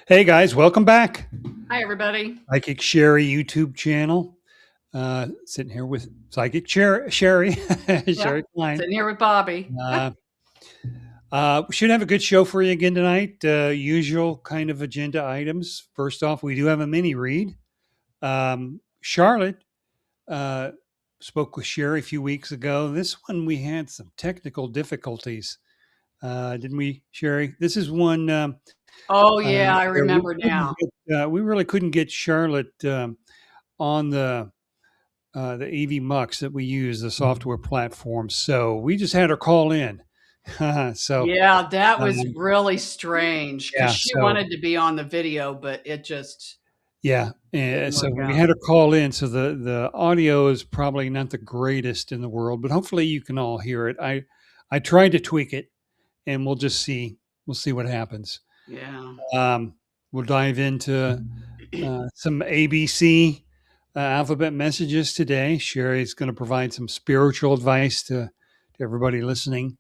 Hey guys, welcome back. Hi, everybody. Psychic Shari YouTube channel. Sitting here with Psychic Shari, Yeah, Shari Klein. sitting here with Bobby. Uh, we should have a good show for you again tonight. Usual kind of agenda items. First off, we do have a mini read. Charlotte uh, spoke with Sherry a few weeks ago. This one we had some technical difficulties, didn't we, Sherry? This is one. Oh, yeah, I Where remember now. we really couldn't get Charlotte on the AV Mux that we use, the software platform. So we just had her call in. so Yeah, that was um, really strange because yeah, she so wanted to be on the video, but it just yeah, didn't so work we out. had her call in. So the audio is probably not the greatest in the world, but hopefully you can all hear it. I tried to tweak it, and we'll just see. We'll see what happens. Yeah. Um, we'll dive into some ABC alphabet messages today. Sherry's going to provide some spiritual advice to everybody listening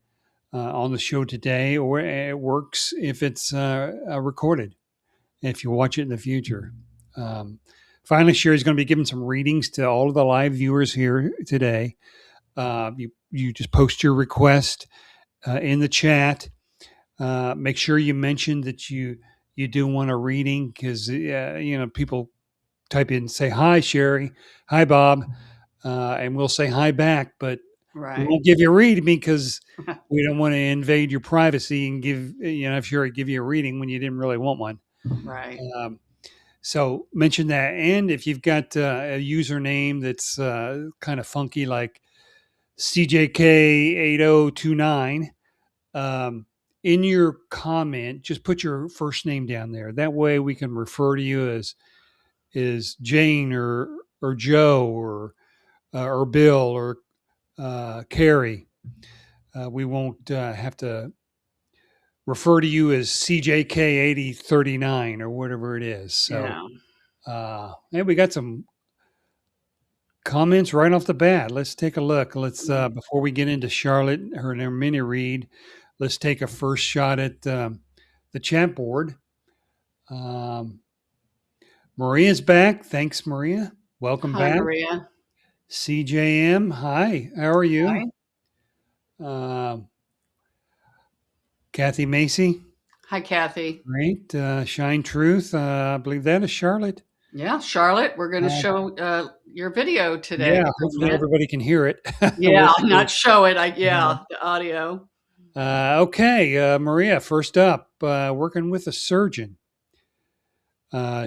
on the show today, or it works if it's recorded, if you watch it in the future. Um, Finally, Sherry's going to be giving some readings to all of the live viewers here today. You just post your request in the chat. Make sure you mention that you do want a reading because people type in say hi Sherry, hi Bob, and we'll say hi back, but we Right. won't give you a reading because we don't want to invade your privacy and if Sherry give you a reading when you didn't really want one. Right. Um, so mention that, and if you've got a username that's kind of funky like CJK8029, um, in your comment, just put your first name down there. That way we can refer to you as Jane or Joe or Bill or Carrie. We won't have to refer to you as CJK8039 or whatever it is. So, Yeah. and we got some comments right off the bat. Let's take a look. Let's before we get into Charlotte her mini read, let's take a first shot at the chat board. Um, Maria's back. Thanks, Maria. Welcome Hi, back. Maria. CJM, hi. How are you? Hi. Um Kathy Macy, Hi, Kathy. great. Shine Truth, I believe that is Charlotte. Yeah, Charlotte, we're going to Uh, show your video today yeah, for a hopefully minute. everybody can hear it. We'll Yeah, see. not show it. Uh, Yeah, the audio. okay, Maria, first up, working with a surgeon.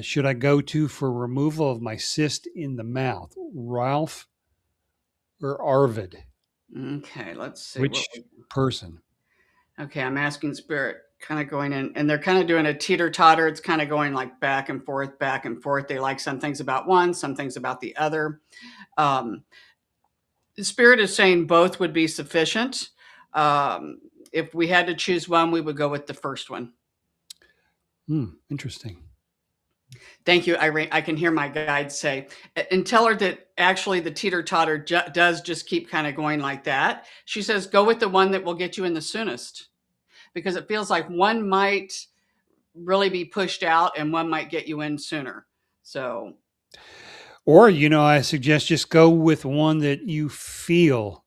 Should I go to for removal of my cyst in the mouth? Ralph or Arvid? Okay, let's see what Which person? Okay, I'm asking spirit, kind of going in, and they're kind of doing a teeter totter. It's kind of going like back and forth, back and forth. They like some things about one, some things about the other. Um, the spirit is saying both would be sufficient. Um, if we had to choose one, we would go with the first one. Interesting. Thank you, Irene. I can hear my guide say, and tell her that actually the teeter totter does just keep kind of going like that. She says, go with the one that will get you in the soonest, because it feels like one might really be pushed out and one might get you in sooner. So, Or, I suggest just go with one that you feel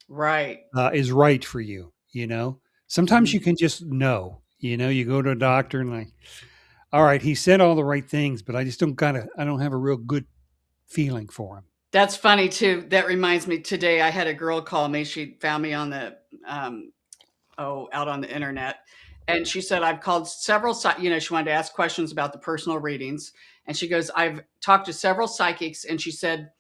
right. is right for you. Sometimes you Mhm. can just know. You go to a doctor and like, all right, he said all the right things, but I just I don't have a real good feeling for him. That's funny too. That reminds me, today I had a girl call me. She found me on the, out on the internet. And she said, I've called several, she wanted to ask questions about the personal readings. And she goes, I've talked to several psychics. And she said,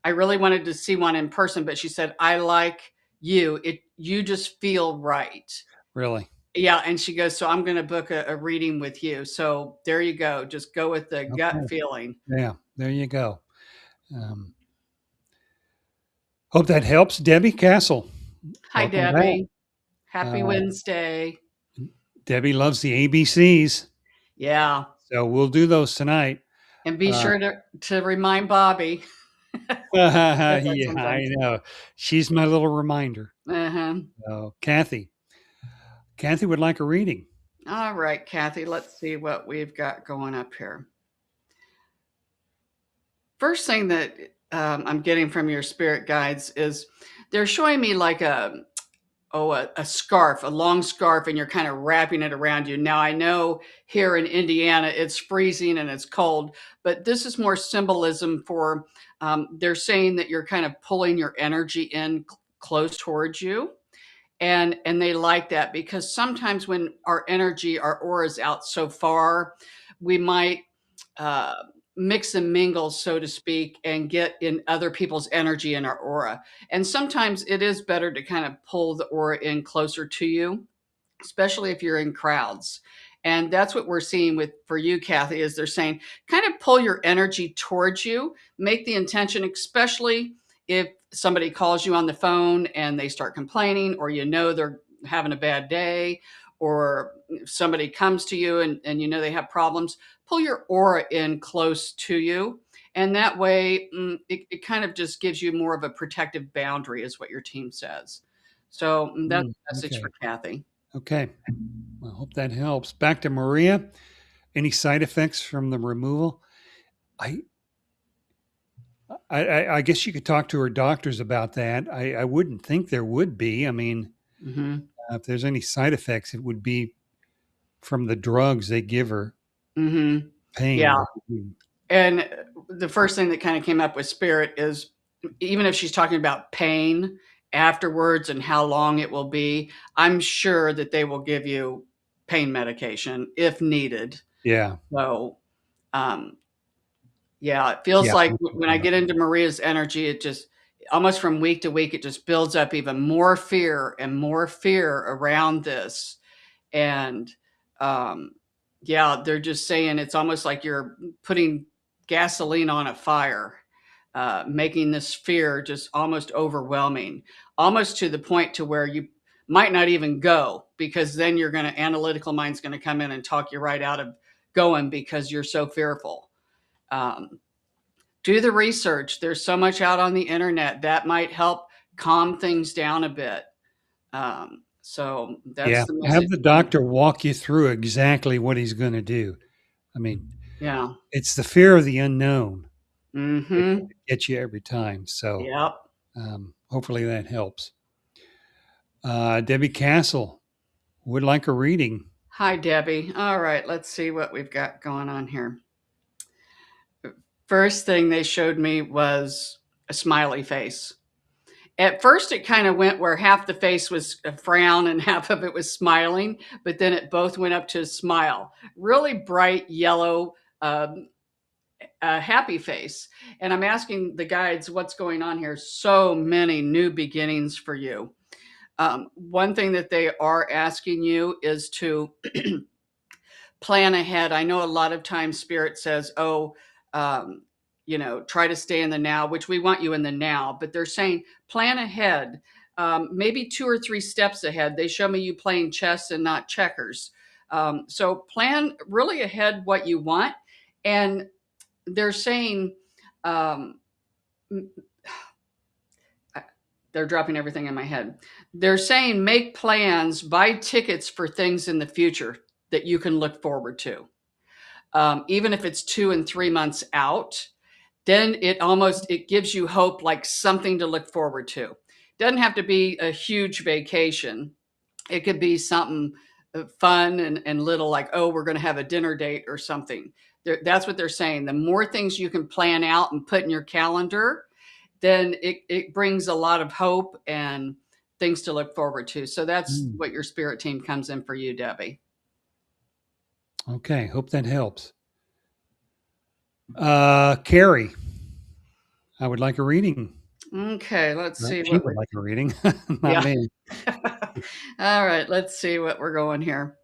I really wanted to see one in person, but she said, I like you. You just feel right. Really? Yeah, and she goes, "So I'm gonna book a reading with you." So there you go. Just go with the gut Okay. feeling. Yeah, there you go. Um, hope that helps. Debbie Castle, Hi, welcome back. Debbie. Happy Uh, Wednesday. Debbie loves the ABCs, Yeah, so we'll do those tonight. and be Uh, sure to remind Bobby. Does that yeah, I sometimes. know. She's my little reminder. Uh-huh. Kathy would like a reading. All right, Kathy, let's see what we've got going up here. First thing that I'm getting from your spirit guides is they're showing me like a scarf, a long scarf, and you're kind of wrapping it around you. Now, I know here in Indiana, it's freezing and it's cold, but this is more symbolism for, they're saying that you're kind of pulling your energy in close towards you. And they like that because sometimes when our energy, our aura is out so far, we might uh, mix and mingle, so to speak, and get in other people's energy in our aura. And sometimes it is better to kind of pull the aura in closer to you, especially if you're in crowds. And that's what we're seeing with for you, Kathy, is they're saying kind of pull your energy towards you, make the intention, especially if somebody calls you on the phone and they start complaining, or they're having a bad day, or if somebody comes to you and they have problems, pull your aura in close to you. And that way, it kind of just gives you more of a protective boundary, is what your team says. So that's a message for Okay. Kathy. Okay. I hope that helps. Back to Maria. Any side effects from the removal? I I guess you could talk to her doctors about that. I wouldn't think there would be. I mean, Hmm. if there's any side effects, it would be from the drugs they give her, Hmm. pain. Yeah. And the first thing that kind of came up with spirit is even if she's talking about pain afterwards and how long it will be, I'm sure that they will give you pain medication if needed. Yeah. So, um, yeah, it feels Yeah. like when I get into Maria's energy, it just almost from week to week, it just builds up even more fear around this. And um, yeah, they're just saying it's almost like you're putting gasoline on a fire, making this fear just almost overwhelming, almost to the point to where you might not even go, because then analytical mind's going to come in and talk you right out of going because you're so fearful. Um, do the research. There's so much out on the internet that might help calm things down a bit. So that's Yeah. the Have message. the doctor walk you through exactly what he's going to do. I mean, Yeah. it's the fear of the unknown that Mm-hmm. gets you every time. So Yep. hopefully that helps. Debbie Castle would like a reading. Hi, Debbie. All right, let's see what we've got going on here. First thing they showed me was a smiley face. At first, it kind of went where half the face was a frown and half of it was smiling, but then it both went up to a smile. Really bright yellow, um, happy face. And I'm asking the guides what's going on here. So many new beginnings for you. One thing that they are asking you is to plan ahead. I know a lot of times spirit says, oh, um, try to stay in the now, which we want you in the now, but they're saying plan ahead, maybe 2 or 3 steps ahead. They show me you playing chess and not checkers. So plan really ahead what you want. And they're saying, um, they're dropping everything in my head. They're saying make plans, buy tickets for things in the future that you can look forward to. Even if it's 2 and 3 months out, then it gives you hope, like something to look forward to. Doesn't have to be a huge vacation. It could be something fun and little, like, oh, we're going to have a dinner date or something. That's what they're saying. The more things you can plan out and put in your calendar, then it brings a lot of hope and things to look forward to. So that's Mm, what your spirit team comes in for you, Debbie. okay. Hope that helps. Carrie, I would like a reading. Okay, let's Right? see She what would we. like a reading, not Yeah. me. All right, let's see what we're going here.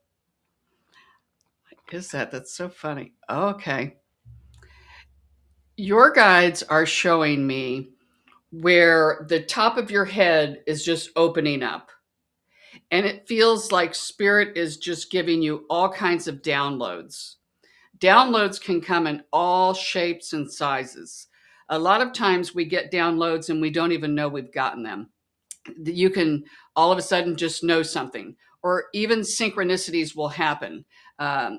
Is that? That's so funny. Okay. Your guides are showing me where the top of your head is just opening up. And it feels like spirit is just giving you all kinds of downloads. Downloads can come in all shapes and sizes. A lot of times we get downloads and we don't even know we've gotten them. You can all of a sudden just know something, or even synchronicities will happen.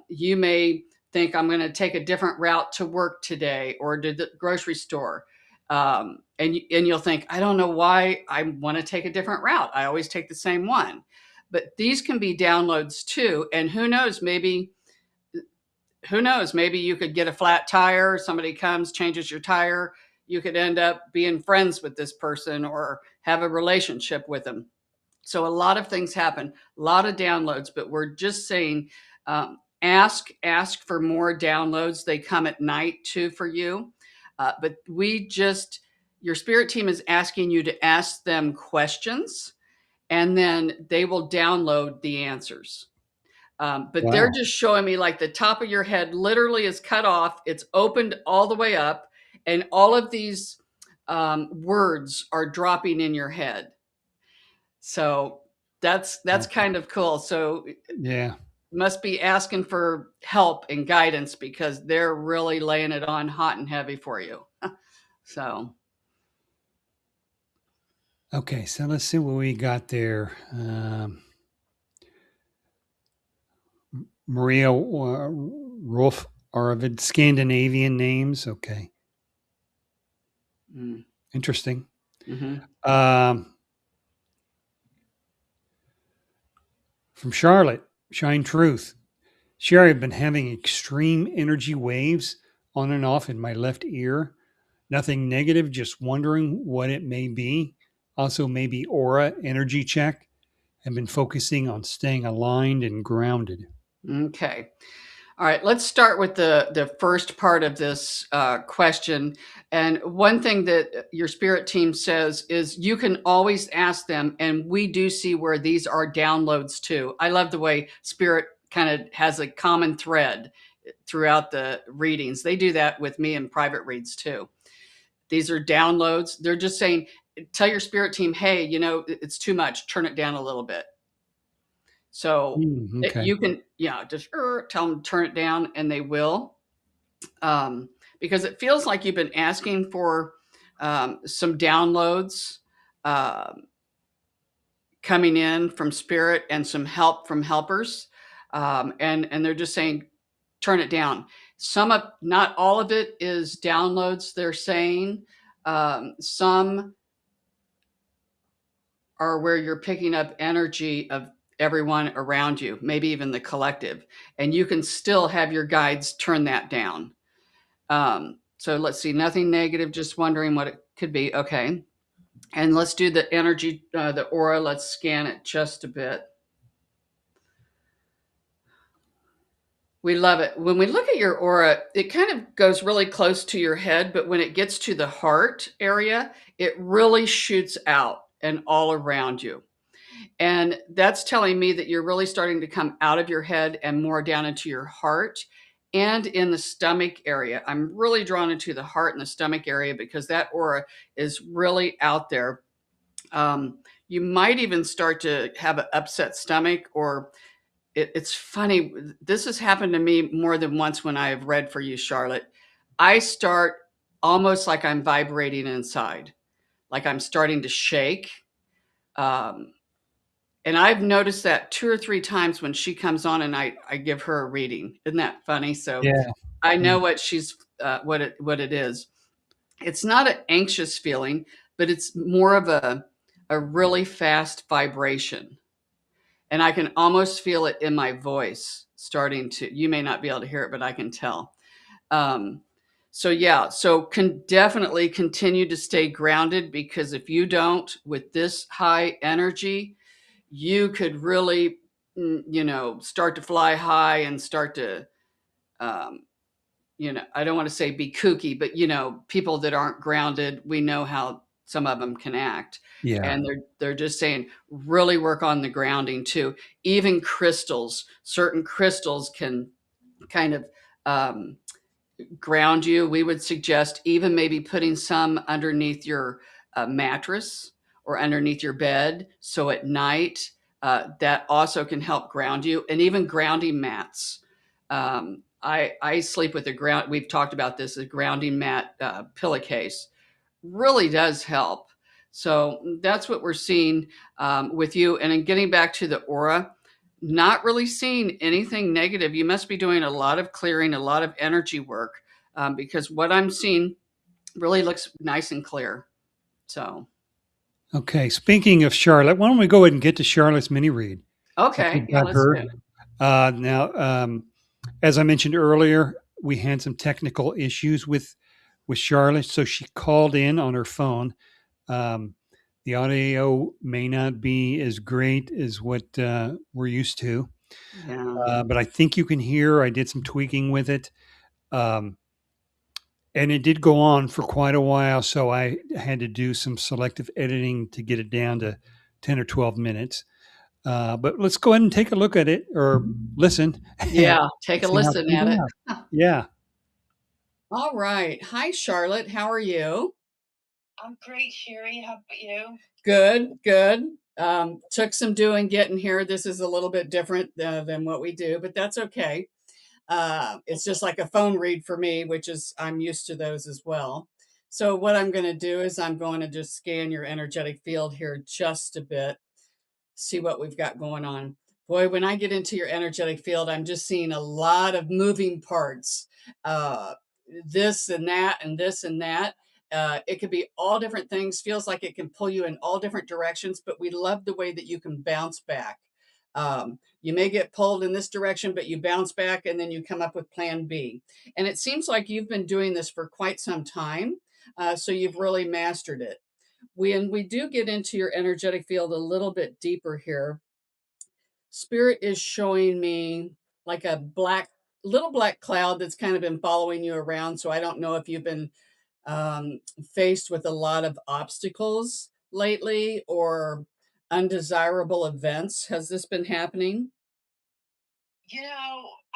You may think, I'm going to take a different route to work today or to the grocery store. And you'll think, I don't know why I want to take a different route. I always take the same one. But these can be downloads too. And who knows, maybe you could get a flat tire, somebody comes, changes your tire. You could end up being friends with this person or have a relationship with them. So a lot of things happen, a lot of downloads, but we're just saying, ask for more downloads. They come at night too for you. But your spirit team is asking you to ask them questions, and then they will download the answers. But they're Wow. just showing me like the top of your head literally is cut off. It's opened all the way up, and all of these words are dropping in your head. So that's Okay. kind of cool. So Yeah. must be asking for help and guidance because they're really laying it on hot and heavy for you. So Okay. So let's see what we got there. Maria Rolf Arvid, Scandinavian names. Okay. mm, Interesting. hmm Um, from Charlotte, Shine Truth. Sherry, I've been having extreme energy waves on and off in my left ear. Nothing negative, just wondering what it may be. Also, maybe aura energy check. I've been focusing on staying aligned and grounded. okay. All right, let's start with the first part of this question. And one thing that your spirit team says is you can always ask them, and we do see where these are downloads too. I love the way spirit kind of has a common thread throughout the readings. They do that with me in private reads too. These are downloads. They're just saying, tell your spirit team, hey, it's too much. Turn it down a little bit. So Okay. you can, just tell them to turn it down, and they will. Because it feels like you've been asking for some downloads coming in from spirit and some help from helpers. And they're just saying, turn it down. Not all of it is downloads, they're saying. Some are where you're picking up energy of everyone around you, maybe even the collective, and you can still have your guides turn that down. So let's see, nothing negative, just wondering what it could be. Okay. And let's do the energy, the aura. Let's scan it just a bit. We love it. When we look at your aura, it kind of goes really close to your head, but when it gets to the heart area, it really shoots out and all around you. And that's telling me that you're really starting to come out of your head and more down into your heart and in the stomach area. I'm really drawn into the heart and the stomach area because that aura is really out there. You might even start to have an upset stomach, or it's funny. This has happened to me more than once when I have read for you, Charlotte. I start almost like I'm vibrating inside, like I'm starting to shake. Um, And I've noticed that 2 or 3 times when she comes on and I give her a reading. Isn't that funny? So Yeah. I Yeah. know what it is. It's not an anxious feeling, but it's more of a really fast vibration. And I can almost feel it in my voice starting to. You may not be able to hear it, but I can tell. Um, so yeah, so can definitely continue to stay grounded, because if you don't, with this high energy, you could really, start to fly high and start to, um, I don't want to say be kooky, but people that aren't grounded, we know how some of them can act. Yeah. And they're just saying, really work on the grounding too. Even crystals, certain crystals can kind of um, ground you. We would suggest even maybe putting some underneath your mattress or underneath your bed. So at night, that also can help ground you, and even grounding mats. I sleep with a ground. We've talked about this. A grounding mat pillowcase really does help. So that's what we're seeing with you. And in getting back to the aura, Not really seeing anything negative. You must be doing a lot of clearing, a lot of energy work, because what I'm seeing really looks nice and clear. So, Okay. Speaking of Charlotte, why don't we go ahead and get to Charlotte's mini read? I think okay, we yeah, got let's do her. it. Now, as I mentioned earlier, we had some technical issues with Charlotte, so she called in on her phone. Um, the audio may not be as great as what we're used to, Yeah. but I think you can hear. I did some tweaking with it, um, and it did go on for quite a while. So I had to do some selective editing to get it down to 10 or 12 minutes. But let's go ahead and take a look at it or listen and Yeah, take a see how it listen comes at it. out. Yeah. All right. Hi, Charlotte. How are you? I'm great, Sherry. How about you? Good, good. Took some doing getting here. This is a little bit different than what we do, but that's okay. It's just like a phone read for me, which is I'm used to those as well. So what I'm going to do is I'm going to just scan your energetic field here just a bit, see what we've got going on. Boy, when I get into your energetic field, I'm just seeing a lot of moving parts. Uh, this and that, and this and that. It could be all different things. Feels like it can pull you in all different directions, but we love the way that you can bounce back. You may get pulled in this direction, but you bounce back and then you come up with plan B. And it seems like you've been doing this for quite some time. So you've really mastered it. When we do get into your energetic field a little bit deeper here, spirit is showing me like a little black cloud that's kind of been following you around. So I don't know if you've been faced with a lot of obstacles lately or undesirable events. Has this been happening?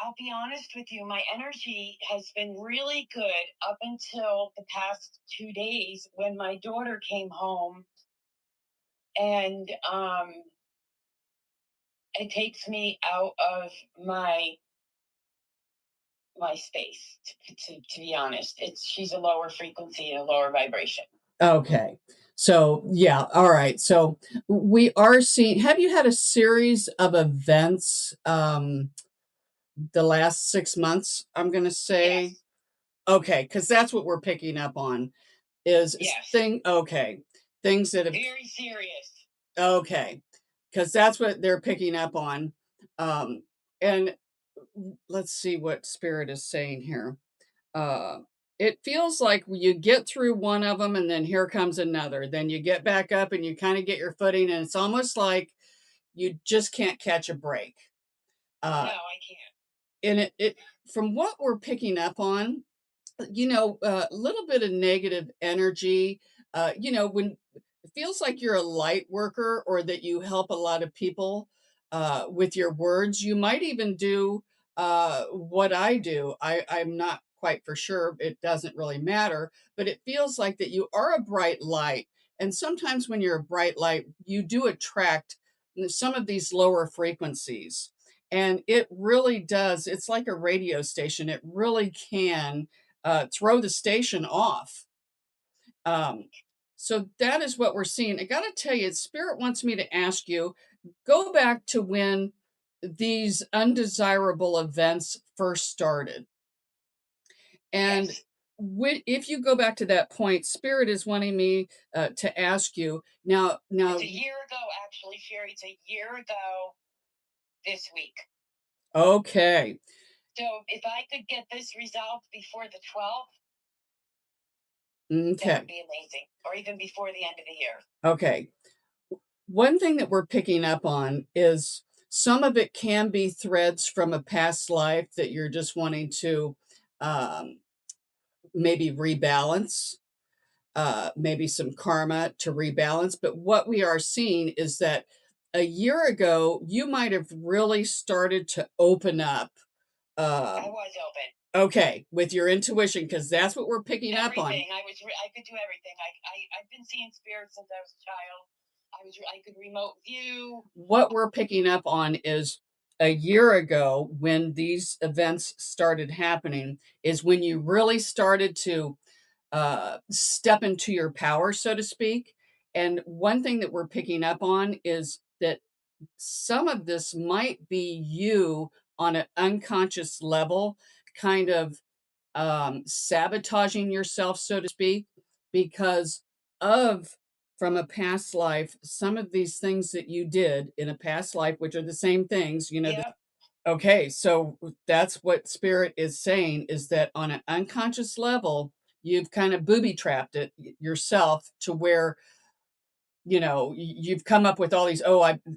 I'll be honest with you. My energy has been really good up until the past 2 days when my daughter came home, and it takes me out of my space. To be honest, she's a lower frequency and a lower vibration. Okay. So, yeah. All right. So, we are seeing, have you had a series of events the last 6 months? I'm going to say, Yes. okay, because that's what we're picking up on is Yes. okay, things that have, Very serious. okay, because that's what they're picking up on. And let's see what spirit is saying here. Uh, it feels like you get through one of them and then here comes another. Then you get back up and you kind of get your footing, and it's almost like you just can't catch a break. No, I can't. And it from what we're picking up on, a little bit of negative energy, when it feels like you're a light worker or that you help a lot of people with your words. You might even do what I do. I'm not quite for sure. It doesn't really matter, but it feels like that you are a bright light. And sometimes when you're a bright light, you do attract some of these lower frequencies. And it really does. It's like a radio station. It really can throw the station off. Um, so that is what we're seeing. I got to tell you, Spirit wants me to ask you go back to when these undesirable events first started. And Yes. if you go back to that point, Spirit is wanting me to ask you now. It's a year ago, actually, Sherry. It's a year ago this week. Okay. So if I could get this resolved before the 12th, that Okay. would be amazing. Or even before the end of the year. Okay. One thing that we're picking up on is some of it can be threads from a past life that you're just wanting to um, maybe rebalance, maybe some karma to rebalance. But what we are seeing is that a year ago, you might have really started to open up. I was open. Okay, with your intuition, because that's what we're picking up on. Everything. I could do everything. I've been seeing spirits since I was a child. I could remote view. What we're picking up on is a year ago when these events started happening is when you really started to step into your power, so to speak. And one thing that we're picking up on is that some of this might be you on an unconscious level, kind of sabotaging yourself, so to speak, because of from a past life, some of these things that you did in a past life, which are the same things, Yep. Okay, so that's what spirit is saying is that on an unconscious level, you've kind of booby trapped it yourself to where you've come up with all these,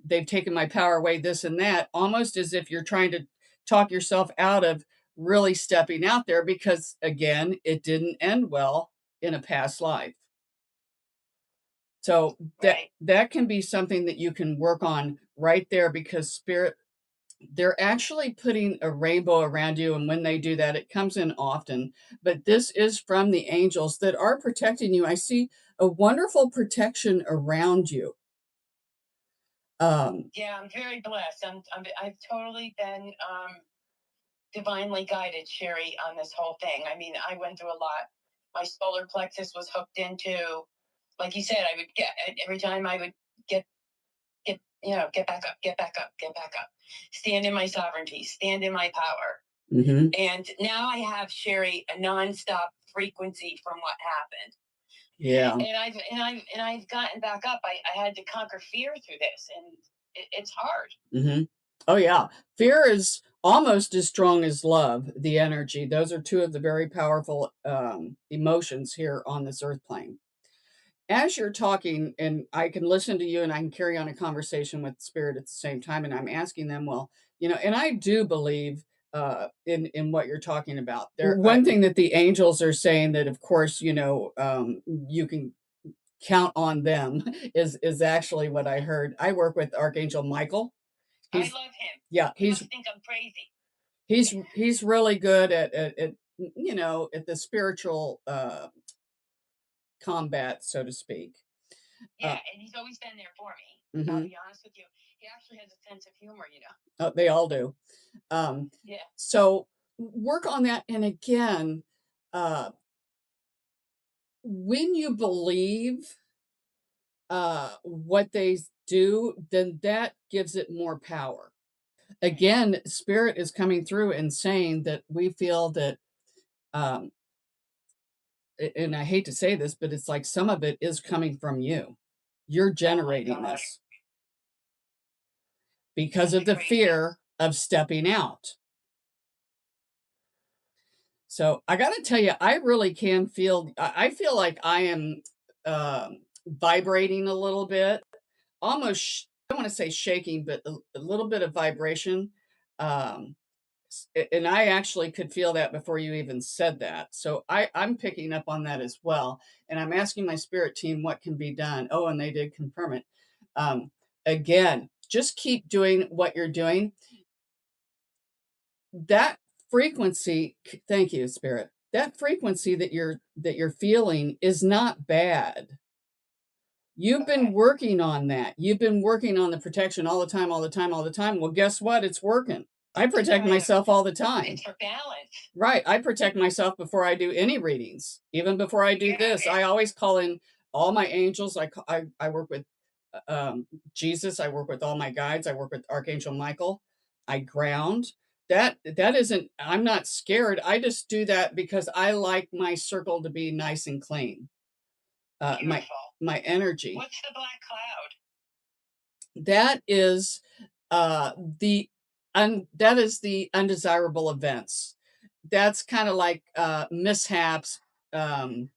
they've taken my power away, this and that, almost as if you're trying to talk yourself out of really stepping out there because again, it didn't end well in a past life. So Right. that can be something that you can work on right there because spirit, they're actually putting a rainbow around you, and when they do that, it comes in often. But this is from the angels that are protecting you. I see a wonderful protection around you. Yeah, I'm very blessed. I've totally been divinely guided, Shari, on this whole thing. I mean, I went through a lot. My solar plexus was hooked into, like you said, I would get every time I would get get back up, get back up, get back up, stand in my sovereignty, stand in my power. Mm-hmm. And now I have, Shari, a nonstop frequency from what happened. Yeah. And I've gotten back up. I had to conquer fear through this, and it's hard. Mm-hmm. Oh yeah, fear is almost as strong as love. The energy; those are two of the very powerful emotions here on this earth plane. As you're talking, and I can listen to you, and I can carry on a conversation with spirit at the same time, and I'm asking them, well, and I do believe in what you're talking about. There, one thing that the angels are saying that, of course, you can count on them is actually what I heard. I work with Archangel Michael. I love him. Yeah, he must think I'm crazy. He's really good at at the spiritual combat, so to speak. Yeah, and he's always been there for me. I'll be honest with you. He actually has a sense of humor. Oh, they all do. Yeah. So work on that. And again, when you believe what they do, then that gives it more power. Again, spirit is coming through and saying that we feel that, um, and I hate to say this, but it's like some of it is coming from you. You're generating this because of the fear of stepping out. So I got to tell you, I really can feel, I feel like I am vibrating a little bit, almost, I don't want to say shaking, but a little bit of vibration. Um, and I actually could feel that before you even said that. So I'm picking up on that as well. And I'm asking my spirit team what can be done. Oh, and they did confirm it. Um, Again, just keep doing what you're doing. That frequency, thank you, spirit. That frequency that you're feeling is not bad. You've been working on that. You've been working on the protection all the time, all the time, all the time. Well, guess what? It's working. I protect myself all the time. It's for balance. Right. I protect myself before I do any readings. Even before I do this, I always call in all my angels. I work with Jesus. I work with all my guides. I work with Archangel Michael. I ground. That isn't, I'm not scared. I just do that because I like my circle to be nice and clean. My energy. What's the black cloud? That is the that is the undesirable events. That's kind of like mishaps. I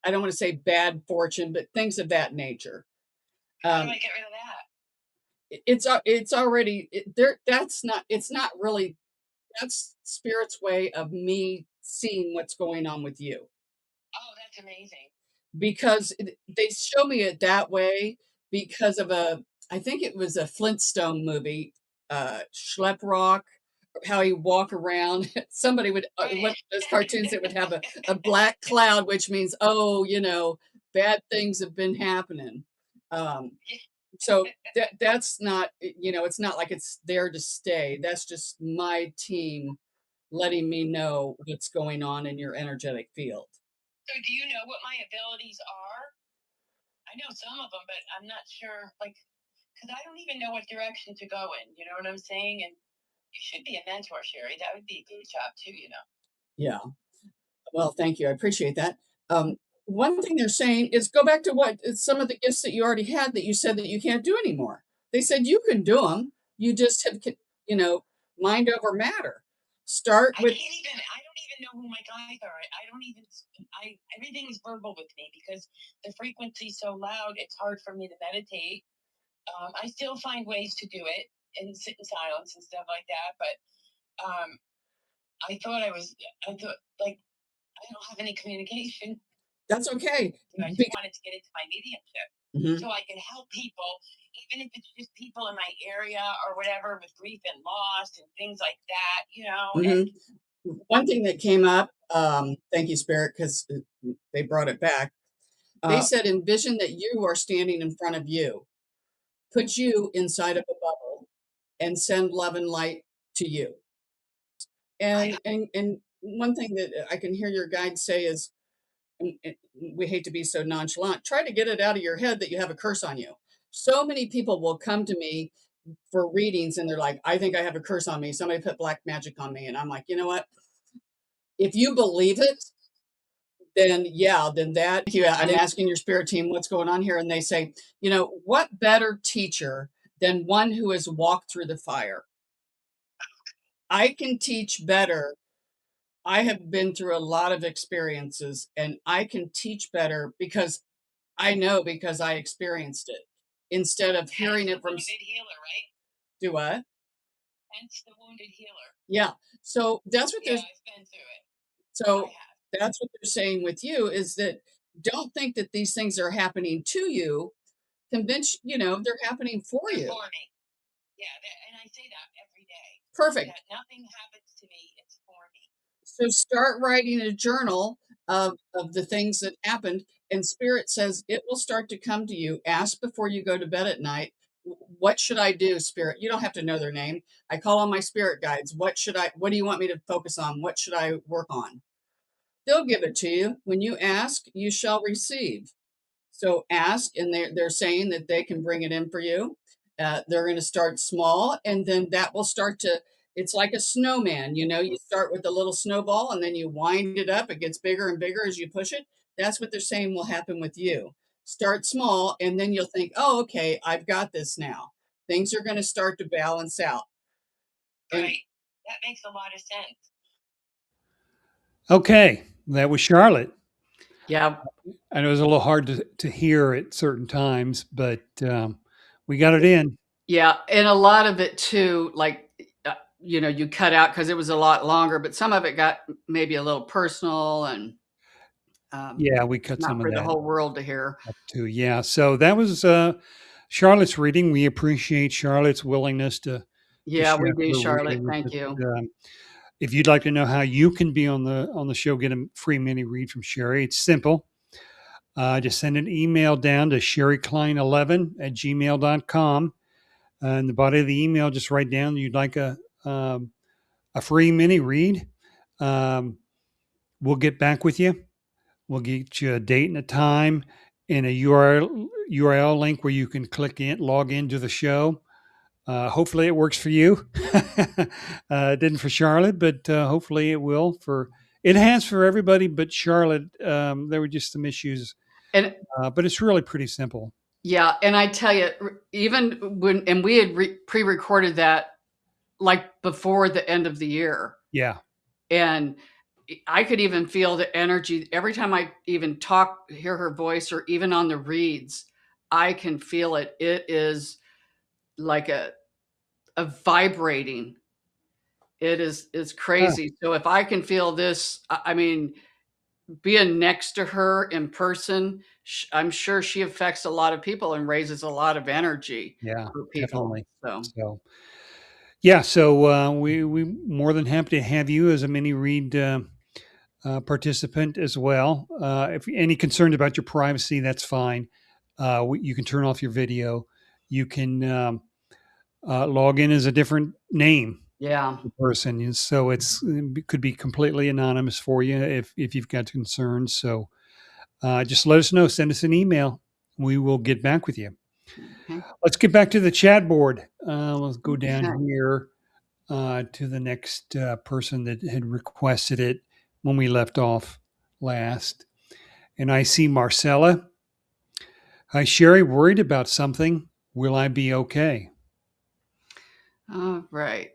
don't want to say bad fortune, but things of that nature. How do I get rid of that? It's already there. It's not really. That's spirit's way of me seeing what's going on with you. Oh, that's amazing. Because they show me it that way because of I think it was a Flintstone movie, Schlep Rock, how he walk around. Somebody would, one of those cartoons that would have a black cloud, which means, bad things have been happening. So that's not, it's not like it's there to stay. That's just my team letting me know what's going on in your energetic field. So do you know what my abilities are? I know some of them, but I'm not sure. Like, because I don't even know what direction to go in. You know what I'm saying? And you should be a mentor, Shari. That would be a good job too, you know. Yeah. Well, thank you. I appreciate that. One thing they're saying is go back to what some of the gifts that you already had that you said that you can't do anymore. They said you can do them. You just have, you know, mind over matter. Start with. I don't even know who my guides are. I don't even. Everything is verbal with me because the frequency's so loud. It's hard for me to meditate. I still find ways to do it and sit in silence and stuff like that. But I thought like I don't have any communication. That's okay. I just wanted to get into my mediumship so I can help people, even if it's just people in my area or whatever with grief and loss and things like that, you know. And one thing that came up, thank you, Spirit, because they brought it back. They said, envision that you are standing in front of you. Put you inside of a bubble and send love and light to you. And one thing that I can hear your guide say is, and we hate to be so nonchalant, try to get it out of your head that you have a curse on you. So many people will come to me for readings and they're like, I think I have a curse on me. Somebody put black magic on me. And I'm like, you know what? If you believe it, then yeah, then that. I'm asking your spirit team what's going on here. And they say, you know, what better teacher than one who has walked through the fire? I can teach better. I have been through a lot of experiences and I can teach better because I know because I experienced it instead of hearing it from. Wounded healer, right? Do what? Hence the wounded healer. Yeah. So that's what I've been through it. So that's what they're saying with you is that don't think that these things are happening to you. Convince, you know, they're happening for you. For me. Yeah. And I say that every day. Perfect. That nothing happens to me. It's for me. So start writing a journal of the things that happened. And Spirit says it will start to come to you. Ask before you go to bed at night. What should I do, Spirit? You don't have to know their name. I call on my spirit guides. What do you want me to focus on? What should I work on? They'll give it to you. When you ask, you shall receive. So ask, and they're saying that they can bring it in for you. They're going to start small, and then that will start to. It's like a snowman, you know. You start with a little snowball, and then you wind it up. It gets bigger and bigger as you push it. That's what they're saying will happen with you. Start small, and then you'll think, "Oh, okay, I've got this now." Things are going to start to balance out. Right. That makes a lot of sense. Okay, that was Charlotte. Yeah. I know it was a little hard to hear at certain times, but we got it in. Yeah, and a lot of it too, like, you know, you cut out because it was a lot longer, but some of it got maybe a little personal and yeah, we cut not some of for that the whole world to hear. up too. Yeah, so that was Charlotte's reading. We appreciate Charlotte's willingness to Yeah, we share do, her Charlotte. reading with Thank us. you. If you'd like to know how you can be on the show, get a free mini read from Shari. It's simple. Just send an email down to sherryklein11@gmail.com. In the body of the email, just write down you'd like a free mini read. We'll get back with you. We'll get you a date and a time and a URL link where you can log into the show. Hopefully it works for you. It didn't for Charlotte, but hopefully it will it has for everybody but Charlotte. There were just some issues, but it's really pretty simple. Yeah, and I tell you, even when we had pre-recorded that like before the end of the year. Yeah. And I could even feel the energy every time I even hear her voice, or even on the reads, I can feel it. It is like a vibrating. It's crazy. So if I can feel this, I mean, being next to her in person, I'm sure she affects a lot of people and raises a lot of energy for people. Definitely. So yeah, so we more than happy to have you as a mini read participant as well. If any concerns about your privacy, that's fine. You can turn off your video. You can log in as a different name. Yeah. Person. So it could be completely anonymous for you if you've got concerns. So just let us know. Send us an email. We will get back with you. Okay. Let's get back to the chat board. Let's go down Okay. here to the next person that had requested it when we left off last. And I see Marcella. Hi, Shari. Worried about something. Will I be okay? All right.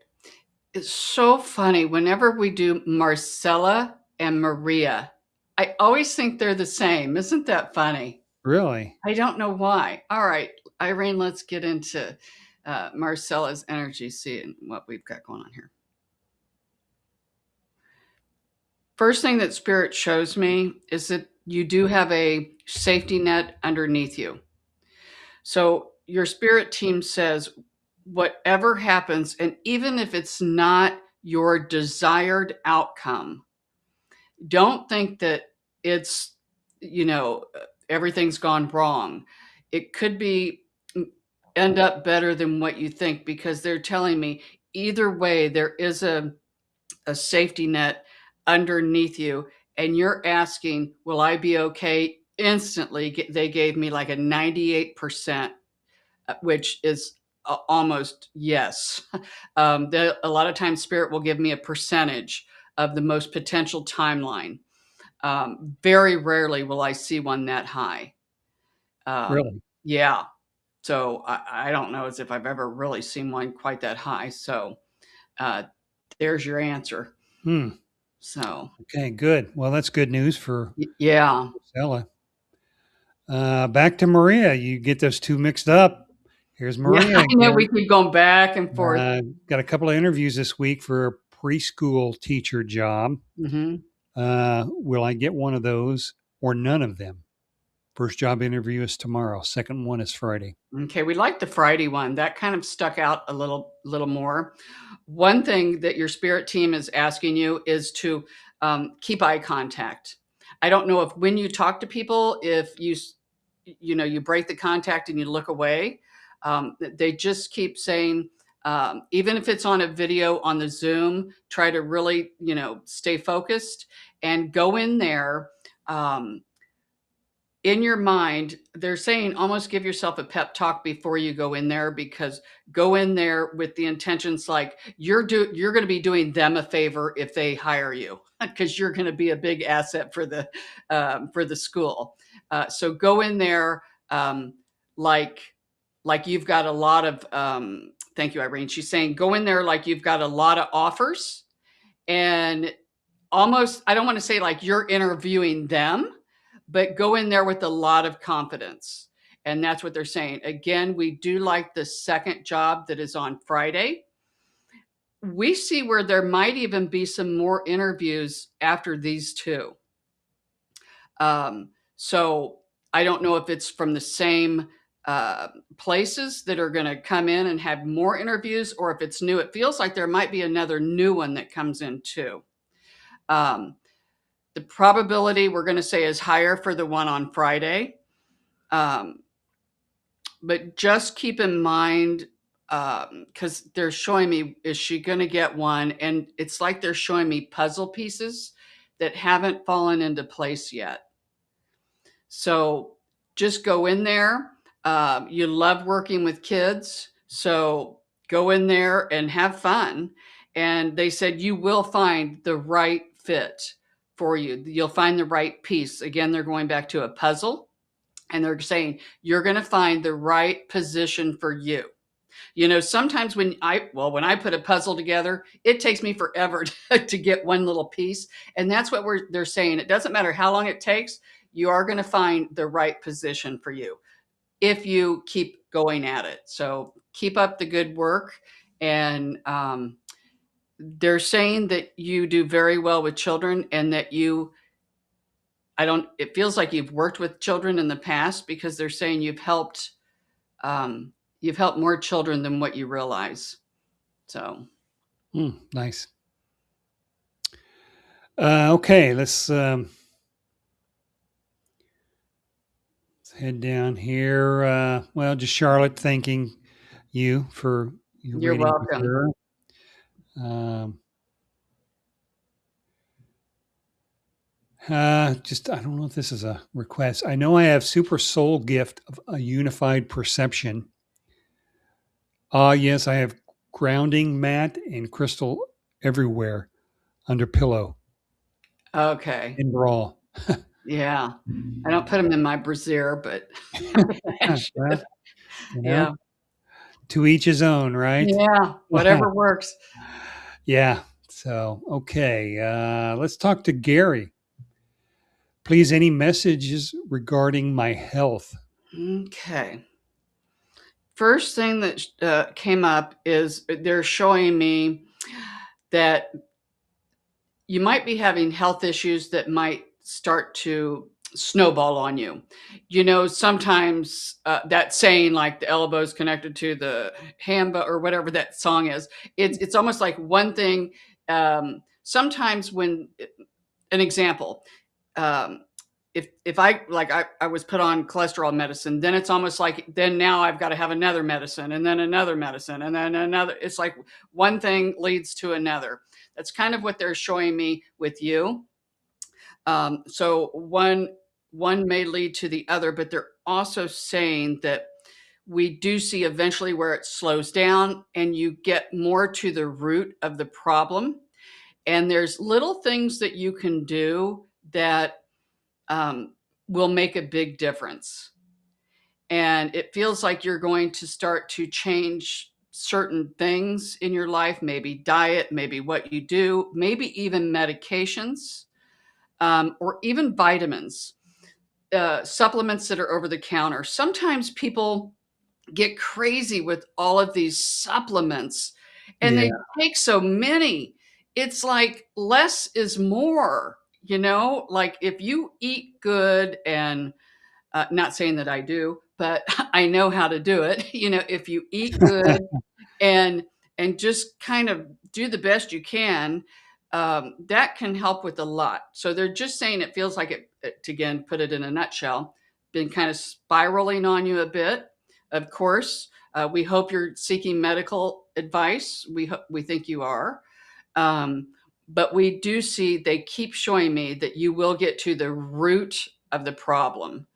It's so funny. Whenever we do Marcella and Maria, I always think they're the same. Isn't that funny? Really? I don't know why. All right, Irene, let's get into Marcella's energy, seeing what we've got going on here. First thing that Spirit shows me is that you do have a safety net underneath you. So your Spirit team says, whatever happens, and even if it's not your desired outcome, don't think that it's, everything's gone wrong. It could be end up better than what you think, because they're telling me either way, there is a safety net underneath you, and you're asking, will I be okay? Instantly, they gave me like a 98%, which is almost yes. A lot of times, Spirit will give me a percentage of the most potential timeline. Very rarely will I see one that high. Really? Yeah. So I don't know as if I've ever really seen one quite that high. So there's your answer. Hmm. So Okay, good. Well, that's good news for yeah. Marcella. Back to Maria. You get those two mixed up. Here's Yeah, Maria I know we again. keep going back and forth. Got a couple of interviews this week for a preschool teacher job. Hmm. Will I get one of those or none of them? First job interview is tomorrow. Second one is Friday. Okay, we like the Friday one. That kind of stuck out a little more. One thing that your Spirit team is asking you is to keep eye contact. I don't know if when you talk to people, if you break the contact and you look away. They just keep saying, even if it's on a video on the Zoom, try to really stay focused and go in there. In your mind, they're saying almost give yourself a pep talk before you go in there, because go in there with the intentions like you're going to be doing them a favor if they hire you, because you're going to be a big asset for the school. So go in there like you've got a lot of thank you, Irene. She's saying go in there like you've got a lot of offers, and almost, I don't want to say like you're interviewing them, but go in there with a lot of confidence. And that's what they're saying. Again, we do like the second job that is on Friday. We see where there might even be some more interviews after these two. So I don't know if it's from the same places that are going to come in and have more interviews, or if it's new. It feels like there might be another new one that comes in too. The probability we're going to say is higher for the one on Friday. But just keep in mind, because they're showing me, is she going to get one? And it's like they're showing me puzzle pieces that haven't fallen into place yet. So just go in there. You love working with kids, so go in there and have fun. And they said you will find the right fit for you. You'll find the right piece. Again, they're going back to a puzzle, and they're saying you're going to find the right position for you. Sometimes when I put a puzzle together, it takes me forever to get one little piece. And that's what they're saying. It doesn't matter how long it takes. You are going to find the right position for you if you keep going at it. So keep up the good work. And they're saying that you do very well with children, and that it feels like you've worked with children in the past, because they're saying you've helped more children than what you realize. So Nice. Okay, let's head down here. Well, just Charlotte thanking you for your you're reading with welcome. her. I don't know if this is a request. I know I have super soul gift of a unified perception. Yes, I have grounding mat and crystal everywhere under pillow Okay. in bra. Yeah. I don't put them in my brassiere, but I should. Well, you know, Yeah. to each his own, right? Yeah. Whatever works. Yeah. So, okay. Let's talk to Gary. Please, any messages regarding my health? Okay. First thing that came up is they're showing me that you might be having health issues that might start to snowball on you. You know, sometimes that saying, like the elbows connected to the hamba or whatever that song is, it's almost like one thing. Sometimes when an example, um, if I was put on cholesterol medicine, then it's almost like then now I've got to have another medicine and then another medicine and then another. It's like one thing leads to another. That's kind of what they're showing me with you. So one may lead to the other, but they're also saying that we do see eventually where it slows down and you get more to the root of the problem. And there's little things that you can do that um, will make a big difference. And it feels like you're going to start to change certain things in your life, maybe diet, maybe what you do, maybe even medications, or even vitamins, supplements that are over the counter. Sometimes people get crazy with all of these supplements and Yeah. they take so many. It's like less is more, you know, like if you eat good and not saying that I do, but I know how to do it. You know, if you eat good and just kind of do the best you can, that can help with a lot. So they're just saying it feels like it to again put it in a nutshell, been kind of spiraling on you a bit. Of course, we hope you're seeking medical advice. We think you are. Um, but we do see they keep showing me that you will get to the root of the problem,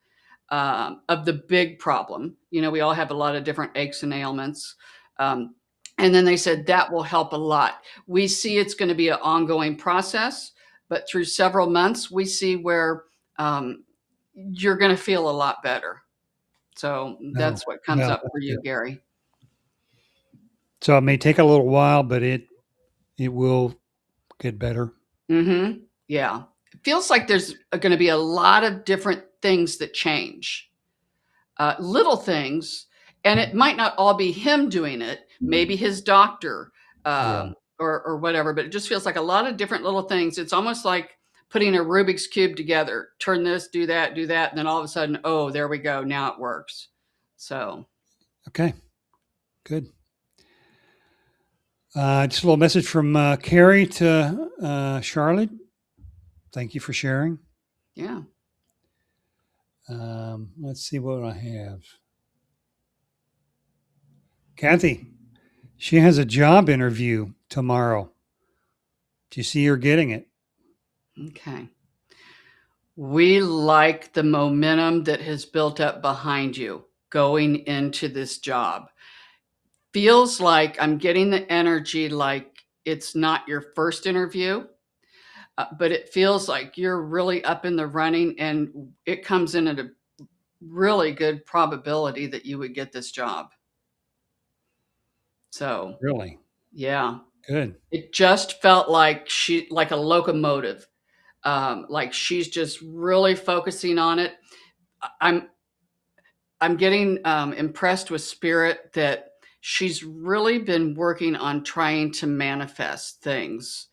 of the big problem. You know, we all have a lot of different aches and ailments. Um, and then they said that will help a lot. We see it's going to be an ongoing process, but through several months, we see where you're going to feel a lot better. So Oh, that's what comes well, up that's for you, good. Gary. So it may take a little while, but it will get better. Mm-hmm. Yeah. It feels like there's going to be a lot of different things that change. Little things, and it might not all be him doing it. Maybe his doctor, Yeah. or whatever. But it just feels like a lot of different little things. It's almost like putting a Rubik's cube together. Turn this, do that, and then all of a sudden, oh, there we go. Now it works. So Okay. Good. Just a little message from Carrie to Charlotte. Thank you for sharing. yeah. Let's see what I have. Kathy, she has a job interview tomorrow. Do you see her getting it? Okay. We like the momentum that has built up behind you going into this job. Feels like I'm getting the energy like it's not your first interview, but it feels like you're really up in the running and it comes in at a really good probability that you would get this job. So, Really? yeah, Good. it just felt like like a locomotive. Like she's just really focusing on it. I'm I'm getting impressed with spirit that she's really been working on trying to manifest things.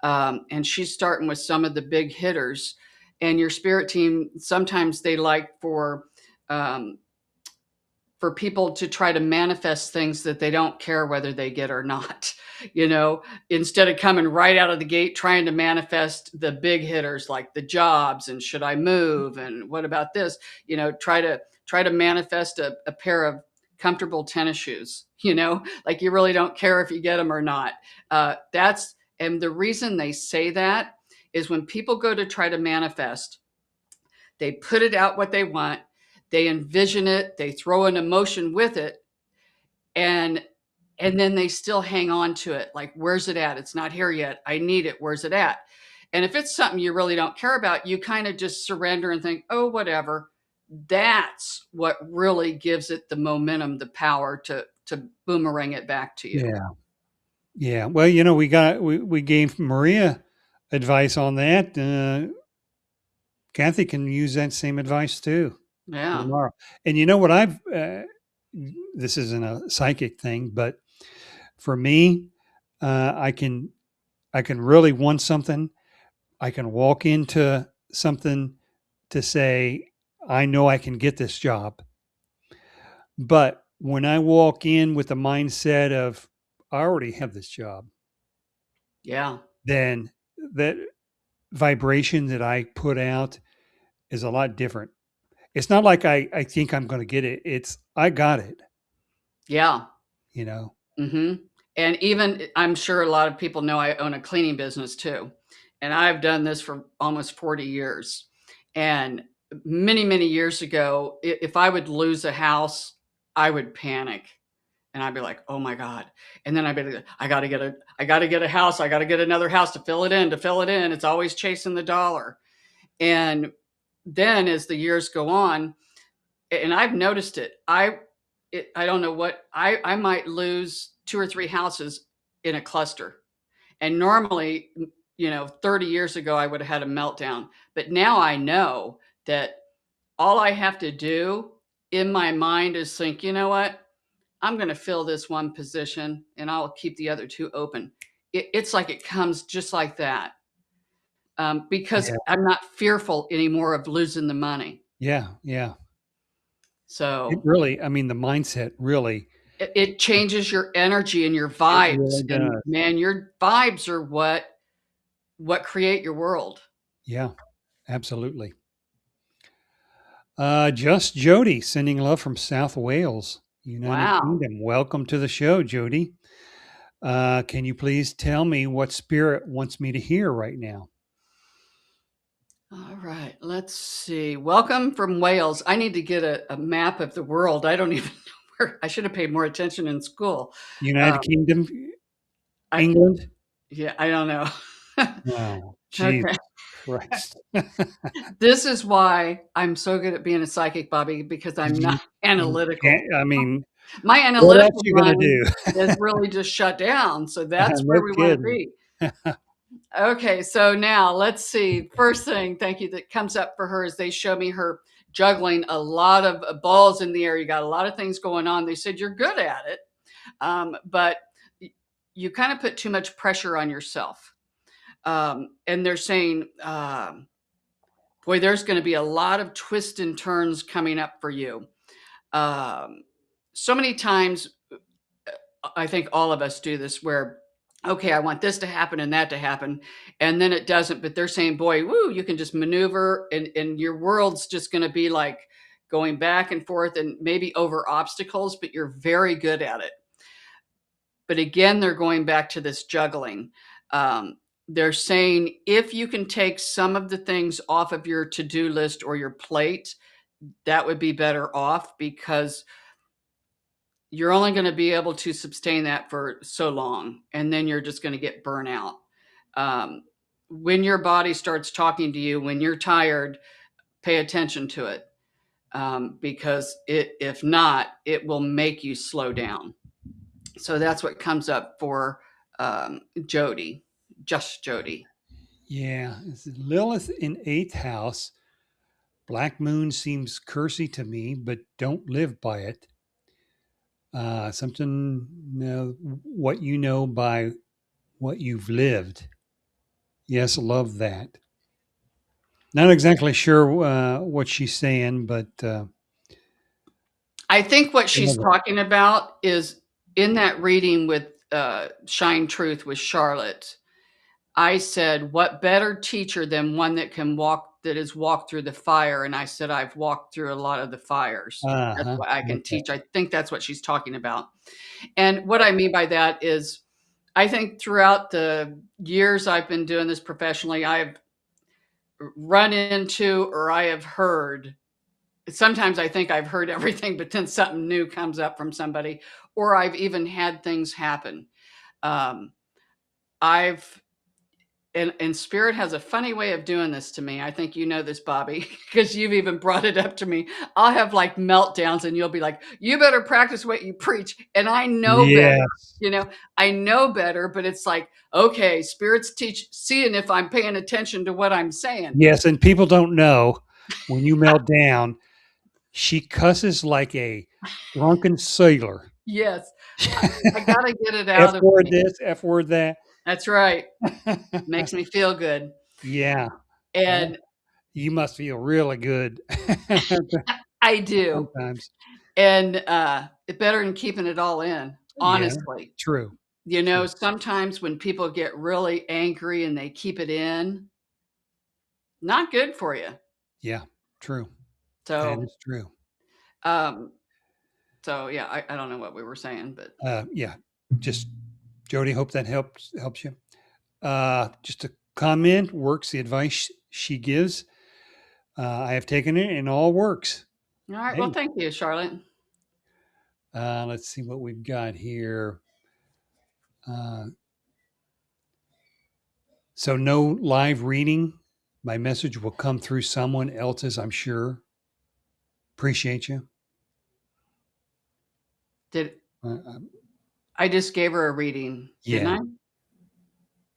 And she's starting with some of the big hitters. And your spirit team, sometimes they like um, for people to try to manifest things that they don't care whether they get or not. You know, instead of coming right out of the gate trying to manifest the big hitters like the jobs and should I move and what about this, you know, try to manifest a pair of comfortable tennis shoes, you know, like you really don't care if you get them or not. That's and the reason they say that is when people go to try to manifest, they put it out what they want, they envision it, they throw an emotion with it, and and then they still hang on to it. Like, where's it at? It's not here yet. I need it. Where's it at? And if it's something you really don't care about, you kind of just surrender and think, oh, whatever. That's what really gives it the momentum, the power to boomerang it back to you. Yeah. Yeah. Well, you know, we gave Maria advice on that. Kathy can use that same advice too Yeah. tomorrow. And you know what this isn't a psychic thing, but for me, I can really want something. I can walk into something to say, I know I can get this job. But when I walk in with the mindset of, I already have this job, Yeah. then that vibration that I put out is a lot different. It's not like I think I'm going to get it. It's, I got it, Yeah. you know? Mm-hmm. And even, I'm sure a lot of people know I own a cleaning business too. And I've done this for almost 40 years. And many, many years ago, if I would lose a house, I would panic. And I'd be like, oh my God. And then I'd be like, I got to get a house. I got to get another house to fill it in, It's always chasing the dollar. And then as the years go on, and I've noticed it, I don't know what, I might lose 2 or 3 houses in a cluster. And normally, 30 years ago, I would have had a meltdown. But now I know that all I have to do in my mind is think, you know what? I'm going to fill this one position and I'll keep the other 2 open. It's like it comes just like that, because Yeah. I'm not fearful anymore of losing the money. Yeah. Yeah. It So really, I mean, the mindset really, it changes your energy and your it vibes. really And does. man, your vibes are what create your world. Yeah, absolutely. Just Jody sending love from South Wales, United Wow. Kingdom. Welcome to the show, Jody. Can you please tell me what spirit wants me to hear right now? All right. Let's see. Welcome from Wales. I need to get a map of the world. I don't even know where. I should have paid more attention in school. United Um, Kingdom, I England? Yeah, I don't know. Oh, Jesus Okay. Christ. This is why I'm so good at being a psychic, Bobby, because I'm not You analytical. can't, I mean, My what else analytical you gonna mind do? is really just shut down. So that's No where we want to kidding. be. Okay, so now let's see. First thing, thank you, that comes up for her is they show me her juggling a lot of balls in the air. You got a lot of things going on. They said you're good at it, but you kind of put too much pressure on yourself. And they're saying, boy, there's going to be a lot of twists and turns coming up for you. Um, so many times, I think all of us do this where, okay, I want this to happen and that to happen, and then it doesn't. But they're saying, boy, woo, you can just maneuver, and your world's just going to be like going back and forth and maybe over obstacles, but you're very good at it. But again, they're going back to this juggling. They're saying if you can take some of the things off of your to-do list or your plate, that would be better off, because you're only going to be able to sustain that for so long, and then you're just going to get burnout. When your body starts talking to you, when you're tired, pay attention to it, because if not, it will make you slow down. So that's what comes up for Jody, just Jody. Yeah, it's Lilith in 8th house. Black moon seems cursy to me, but don't live by it. Something, what you know by what you've lived. Yes, love that. Not exactly sure what she's saying, but I think what she's love that. talking about is in that reading with Shine Truth with Charlotte. I said, what better teacher than one that has walked through the fire? And I said, I've walked through a lot of the fires. That's Uh-huh. why I can Okay. teach. I think that's what she's talking about. And what I mean by that is, I think throughout the years I've been doing this professionally, I've run into, or I have heard sometimes I think I've heard everything, but then something new comes up from somebody, or I've even had things happen. Um, I've and spirit has a funny way of doing this to me. I think you know this, Bobby, because you've even brought it up to me. I'll have like meltdowns and you'll be like, you better practice what you preach. And I know better, Yes. I know better, but it's like, okay, spirits seeing if I'm paying attention to what I'm saying. Yes. And people don't know when you melt down, she cusses like a drunken sailor. Yes. I got to get it F out of word me. this, F word that. That's right. Makes me feel good. Yeah. Well, And you must feel really good I do. sometimes. And it's better than keeping it all in, Yeah. honestly. True. True. Sometimes when people get really angry and they keep it in, not good for you. Yeah. True. That So, is true. um, so yeah, I don't know what we were saying, but Yeah. Just Jody, hope that helps you. Just a comment works the advice she gives. I have taken it and all works. all right. Well, Hey, thank you, Charlotte. let's see what we've got here. Uh, so no live reading. My message will come through someone else's, I'm sure. Appreciate you. Did Uh, I just gave her a reading, didn't yeah. I?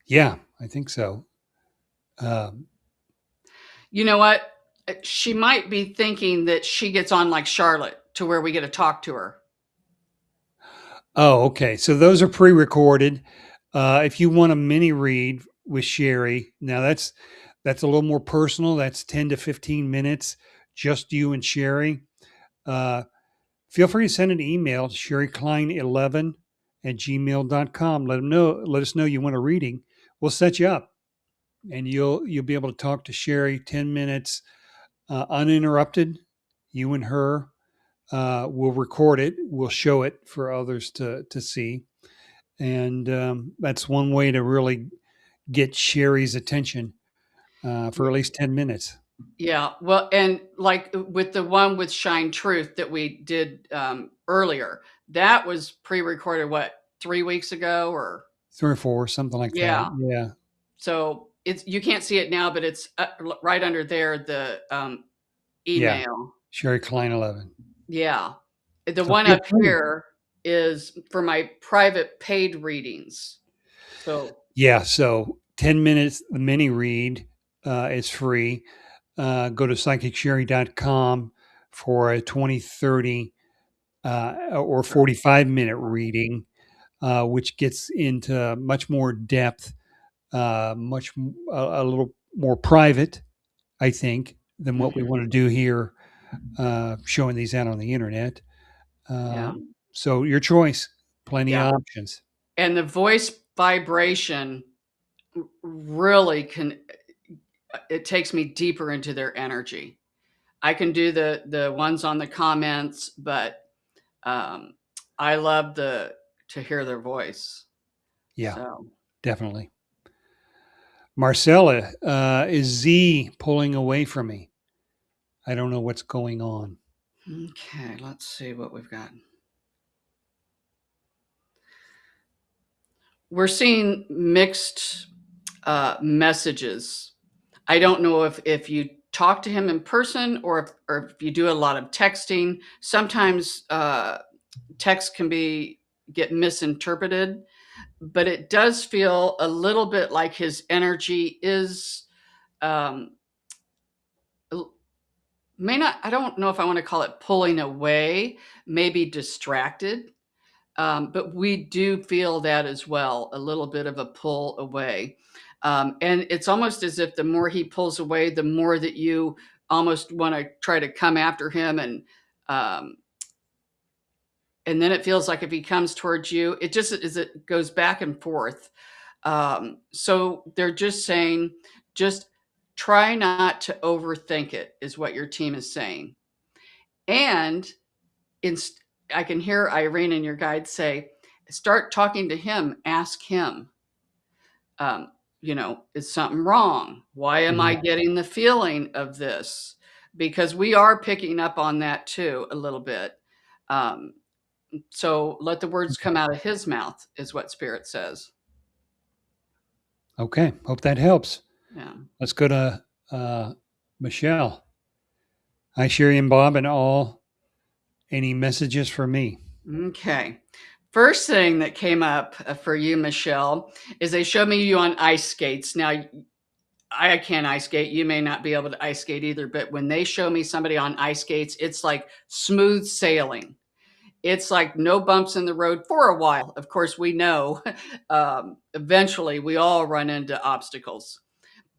Yeah, I think so. Um, You know what? She might be thinking that she gets on like Charlotte to where we get to talk to her. oh, okay. So those are pre-recorded. If you want a mini read with Sherry, now that's a little more personal. That's 10 to 15 minutes, just you and Sherry. Uh, feel free to send an email to sherryklein11 at gmail.com. Let us know you want a reading. We'll set you up and you'll be able to talk to Sherry 10 minutes uninterrupted. You and her. We'll record it. We'll show it for others to see, and that's one way to really get Sherry's attention for at least 10 minutes. Yeah. Well, and like with the one with Shine Truth that we did earlier, that was pre-recorded, what, 3 weeks ago or 3 or 4, something like that. yeah. Yeah, So you can't see it now, but it's right under there, the yeah. email. Sherry Klein 11. Yeah. The So one feel up free. here is for my private paid readings. So Yeah. So 10 minutes, the mini read is free. Go to psychicsherry.com for a 20, 30, or 45-minute reading, which gets into much more depth, a little more private, I think, than what we mhm, want to do here, showing these out on the internet. yeah. So your choice, plenty Yeah. of options. And the voice vibration really can it takes me deeper into their energy. I can do the ones on the comments, but um, I love the to hear their voice. Yeah, So definitely. Marcella, is Z pulling away from me? I don't know what's going on. okay, let's see what we've got. We're seeing mixed messages. I don't know if you talk to him in person or if you do a lot of texting. Sometimes text can get misinterpreted, but it does feel a little bit like his energy is um, may not. I don't know if I want to call it pulling away, maybe distracted. But we do feel that as well, a little bit of a pull away. And it's almost as if the more he pulls away, the more that you almost want to try to come after him. Um, and then it feels like if he comes towards you, it just is, it goes back and forth. So they're just saying, just try not to overthink it, is what your team is saying. And in, I can hear Irene and your guide say, start talking to him, ask him, is something wrong? Why am I Yeah. getting the feeling of this? because we are picking up on that too a little bit. So let the words come out of his mouth is what Spirit says. Okay. Hope that helps. Yeah. Let's go to Michelle. Hi, Sherry and Bob and all. Any messages for me? Okay. First thing that came up for you, Michelle, is they showed me you on ice skates. Now, I can't ice skate. You may not be able to ice skate either, but when they show me somebody on ice skates, it's like smooth sailing. It's like no bumps in the road for a while. Of course, we know eventually we all run into obstacles,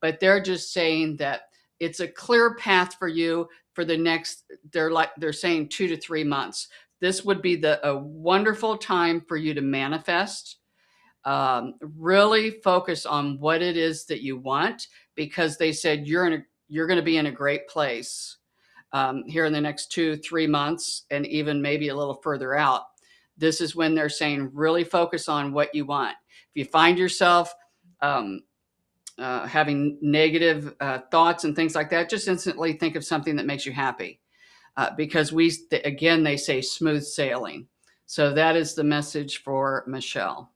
but they're just saying that it's a clear path for you for the next, they're saying 2 to 3 months. This would be a wonderful time for you to manifest. Really focus on what it is that you want, because they said you're going to be in a great place here in the next 2-3 months, and even maybe a little further out. This is when they're saying really focus on what you want. If you find yourself having negative thoughts and things like that, just instantly think of something that makes you happy, because again, they say smooth sailing. So that is the message for Michelle.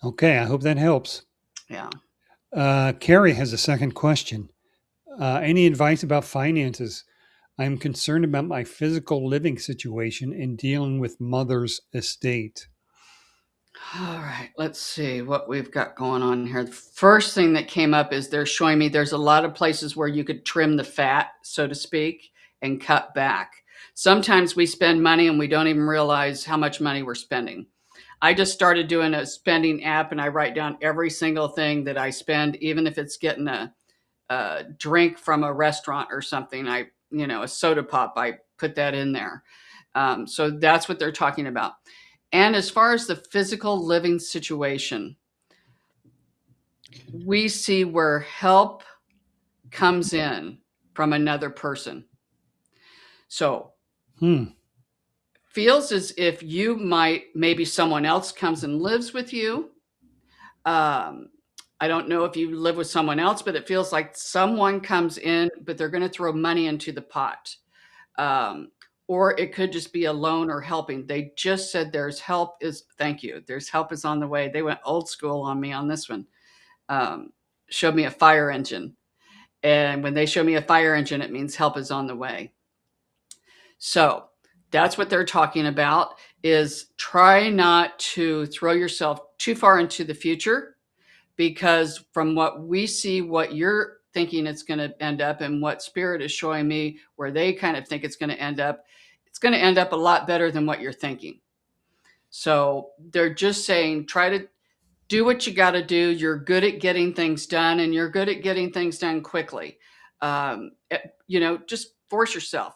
Okay, I hope that helps. Yeah. Carrie has a second question. Any advice about finances? I'm concerned about my physical living situation in dealing with mother's estate. All right, let's see what we've got going on here. The first thing that came up is they're showing me there's a lot of places where you could trim the fat, so to speak, and cut back. Sometimes we spend money and we don't even realize how much money we're spending. I just started doing a spending app, and I write down every single thing that I spend, even if it's getting a drink from a restaurant or something. A soda pop, I put that in there. So that's what they're talking about. And as far as the physical living situation, we see where help comes in from another person. So feels as if maybe someone else comes and lives with you. I don't know if you live with someone else, but it feels like someone comes in, but they're going to throw money into the pot. Or it could just be a loan or helping. They just said there's help is on the way. They went old school on me on this one. Showed me a fire engine. And when they show me a fire engine, it means help is on the way. So that's what they're talking about, is try not to throw yourself too far into the future, because from what we see, what you're thinking it's going to end up, and what Spirit is showing me where they kind of think it's going to end up, it's going to end up a lot better than what you're thinking. So they're just saying, try to do what you got to do. You're good at getting things done, and you're good at getting things done quickly. Just force yourself.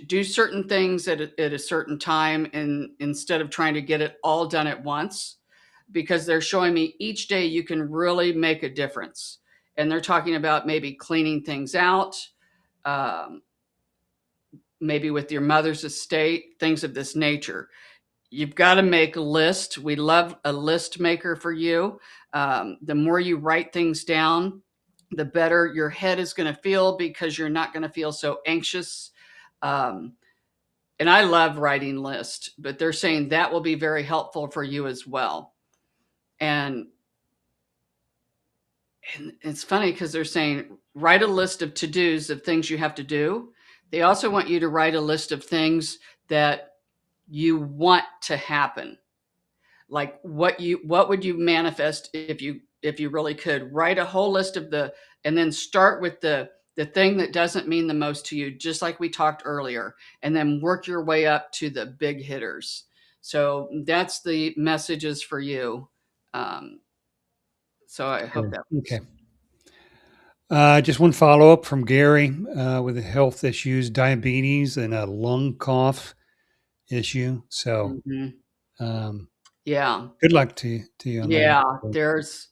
Do certain things at a certain time, and instead of trying to get it all done at once, because they're showing me each day you can really make a difference. And they're talking about maybe cleaning things out, maybe with your mother's estate, things of this nature. You've got to make a list. We love a list maker for you. The more you write things down, the better your head is going to feel, because you're not going to feel so anxious. And I love writing lists, but they're saying that will be very helpful for you as well. And it's funny because they're saying write a list of to-dos of things you have to do. They also want you to write a list of things that you want to happen. Like what would you manifest if you really could? Write a whole list of and then start with the thing that doesn't mean the most to you, just like we talked earlier, and then work your way up to the big hitters. So that's the messages for you. So I hope that works. Okay. Just one follow-up from Gary with health issues, diabetes, and a lung cough issue. So, yeah. Good luck to you on that.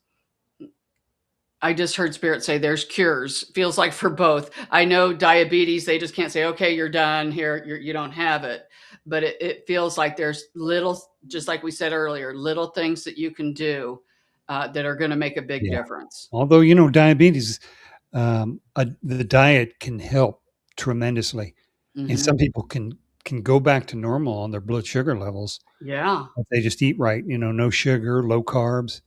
I just heard Spirit say there's cures. Feels like for both. I know diabetes, they just can't say, okay, you're done here. You don't have it. But it feels like there's little, just like we said earlier, little things that you can do that are going to make a big difference. Although, diabetes, the diet can help tremendously, and some people can go back to normal on their blood sugar levels Yeah. if they just eat right. No sugar, low carbs,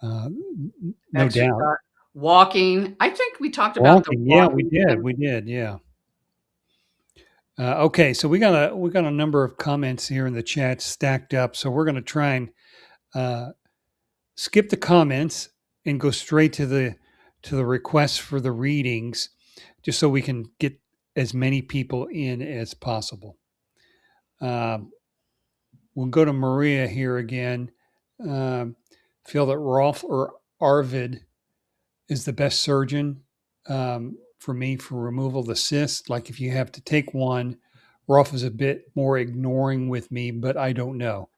uh, no doubt. Exercise, walking. I think we talked about the Walking, yeah, we walking did, too. we did, yeah. Okay, so we got a number of comments here in the chat stacked up, so we're going to try and uh, skip the comments and go straight to the requests for the readings, just so we can get as many people in as possible. We'll go to Maria here again. Um, Feel that Rolf or Arvid is the best surgeon for me for removal of the cyst. Like if you have to take one, Rolf is a bit more ignoring with me, but I don't know.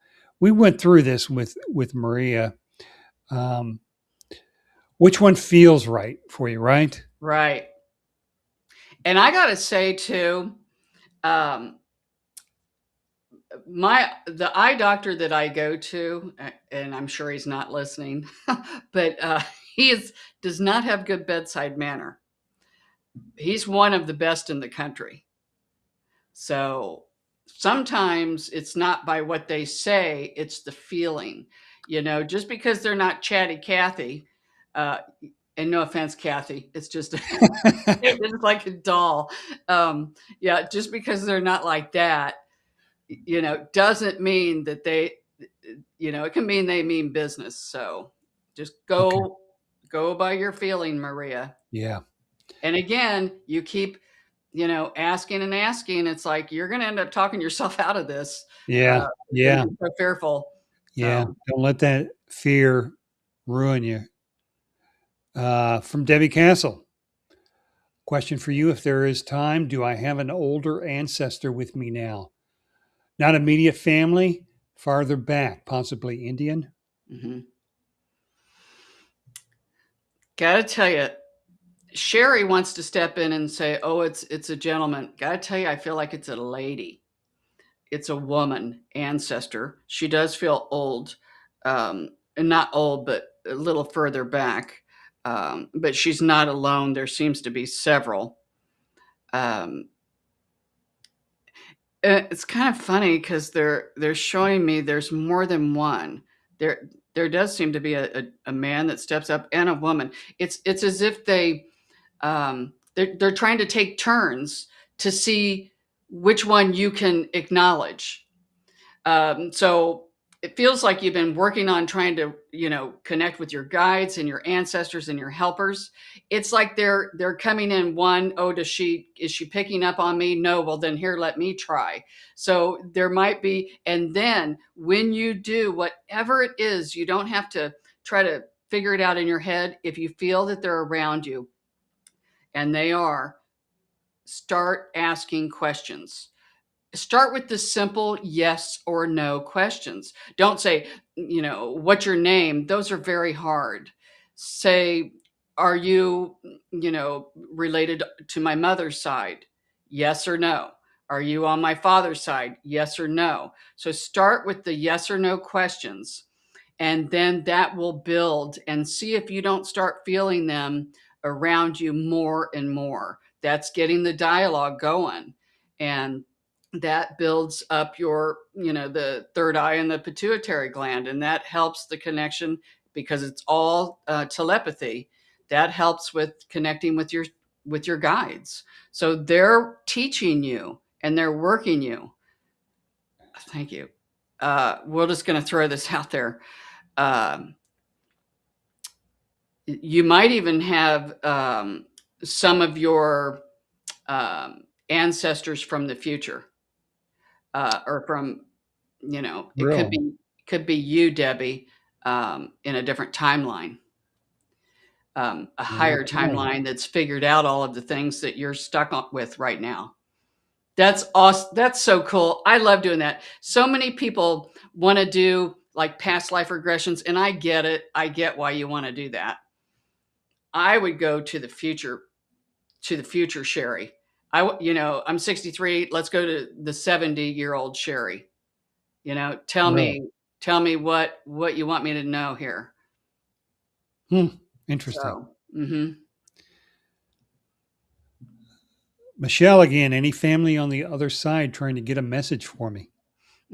We went through this with Maria. Um, which one feels right for you, right? Right. And I got to say too, um, the eye doctor that I go to, and I'm sure he's not listening, but does not have good bedside manner. He's one of the best in the country. So sometimes it's not by what they say, it's the feeling. Just because they're not chatty Cathy, uh, and no offense, Kathy, it's just it's like a doll. Yeah, just because they're not like that, doesn't mean that it can mean they mean business. So just Okay. go by your feeling, Maria. Yeah. And again, you keep, asking and asking. It's like you're going to end up talking yourself out of this. Yeah. You're Yeah. so fearful. Yeah. So, Don't let that fear ruin you. From Debbie Castle. Question for you: if there is time, do I have an older ancestor with me now? Not immediate family, farther back, possibly Indian. gotta tell you, Shari wants to step in and say, "Oh, it's a gentleman." Gotta tell you, I feel like it's a lady. It's a woman ancestor. She does feel old, and not old, but a little further back. But she's not alone. There seems to be several. Um, it's kind of funny because they're showing me there's more than one. There does seem to be a man that steps up and a woman. It's as if they're trying to take turns to see which one you can acknowledge. So it feels like you've been working on trying to, connect with your guides and your ancestors and your helpers. It's like they're coming in one, oh, is she picking up on me? No, well then here, let me try. So there might be, and then when you do whatever it is, you don't have to try to figure it out in your head. If you feel that they're around you, and they are, start asking questions. Start with the simple yes or no questions. Don't say, what's your name? Those are very hard. Say, are you, related to my mother's side? Yes or no. Are you on my father's side? Yes or no. So start with the yes or no questions, and then that will build, and see if you don't start feeling them around you more and more. That's getting the dialogue going. And that builds up your, the third eye and the pituitary gland, and that helps the connection because it's all telepathy. That helps with connecting with your guides. So they're teaching you and they're working you. Thank you. We're just going to throw this out there. Um, you might even have some of your ancestors from the future, or from, it Really? could be you, Debbie, in a different timeline, a higher Okay. timeline that's figured out all of the things that you're stuck with right now. That's awesome. That's so cool. I love doing that. So many people want to do like past life regressions, and I get it. I get why you want to do that. I would go to the future Shari. I'm 63. Let's go to the 70-year-old Shari. Tell Really? me what you want me to know here. Hmm. Interesting. So, mhm. Michelle again, any family on the other side trying to get a message for me?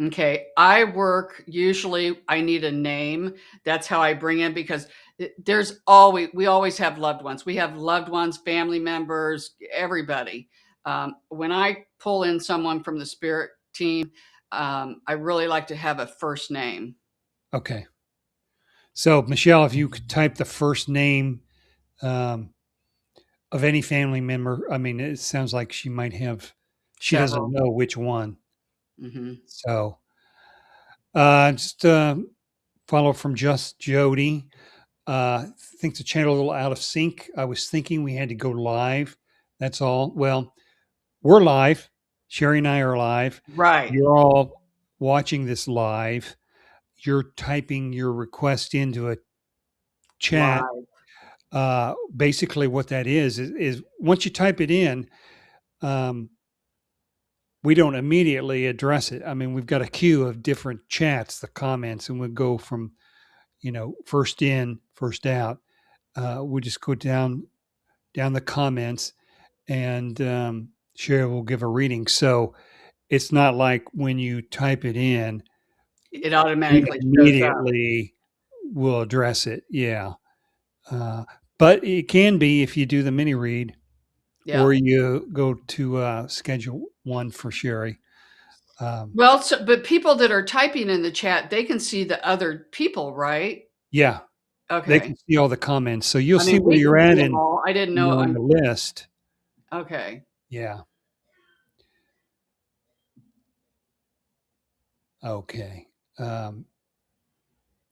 Okay. I work usually, I need a name. That's how I bring in because we always have loved ones. We have loved ones, family members, everybody. When I pull in someone from the spirit team, I really like to have a first name. Okay. So, Michelle, if you could type the first name um, of any family member, I mean, it sounds like she doesn't Several. know which one. Hmm. So, just follow from Just Jody. Think the channel a little out of sync. I was thinking we had to go live. That's all. Well, we're live. Shari and I are live. Right. You're all watching this live. You're typing your request into a chat. Live. Basically, what that is once you type it in, um, we don't immediately address it. I mean, we've got a queue of different chats, the comments, and we go from first in, first out. We just go down the comments, and Share will give a reading. So it's not like when you type it in, It we automatically shows up. immediately will address it. Yeah. Uh, but it can be if you do the mini read Yeah. or you go to schedule one for Sherry. Well, but people that are typing in the chat, they can see the other people, right? Yeah, they Okay. can see all the comments. So you'll I see mean, where we you're can at see them all. I didn't know. in the list. Okay. Yeah. Okay. Um,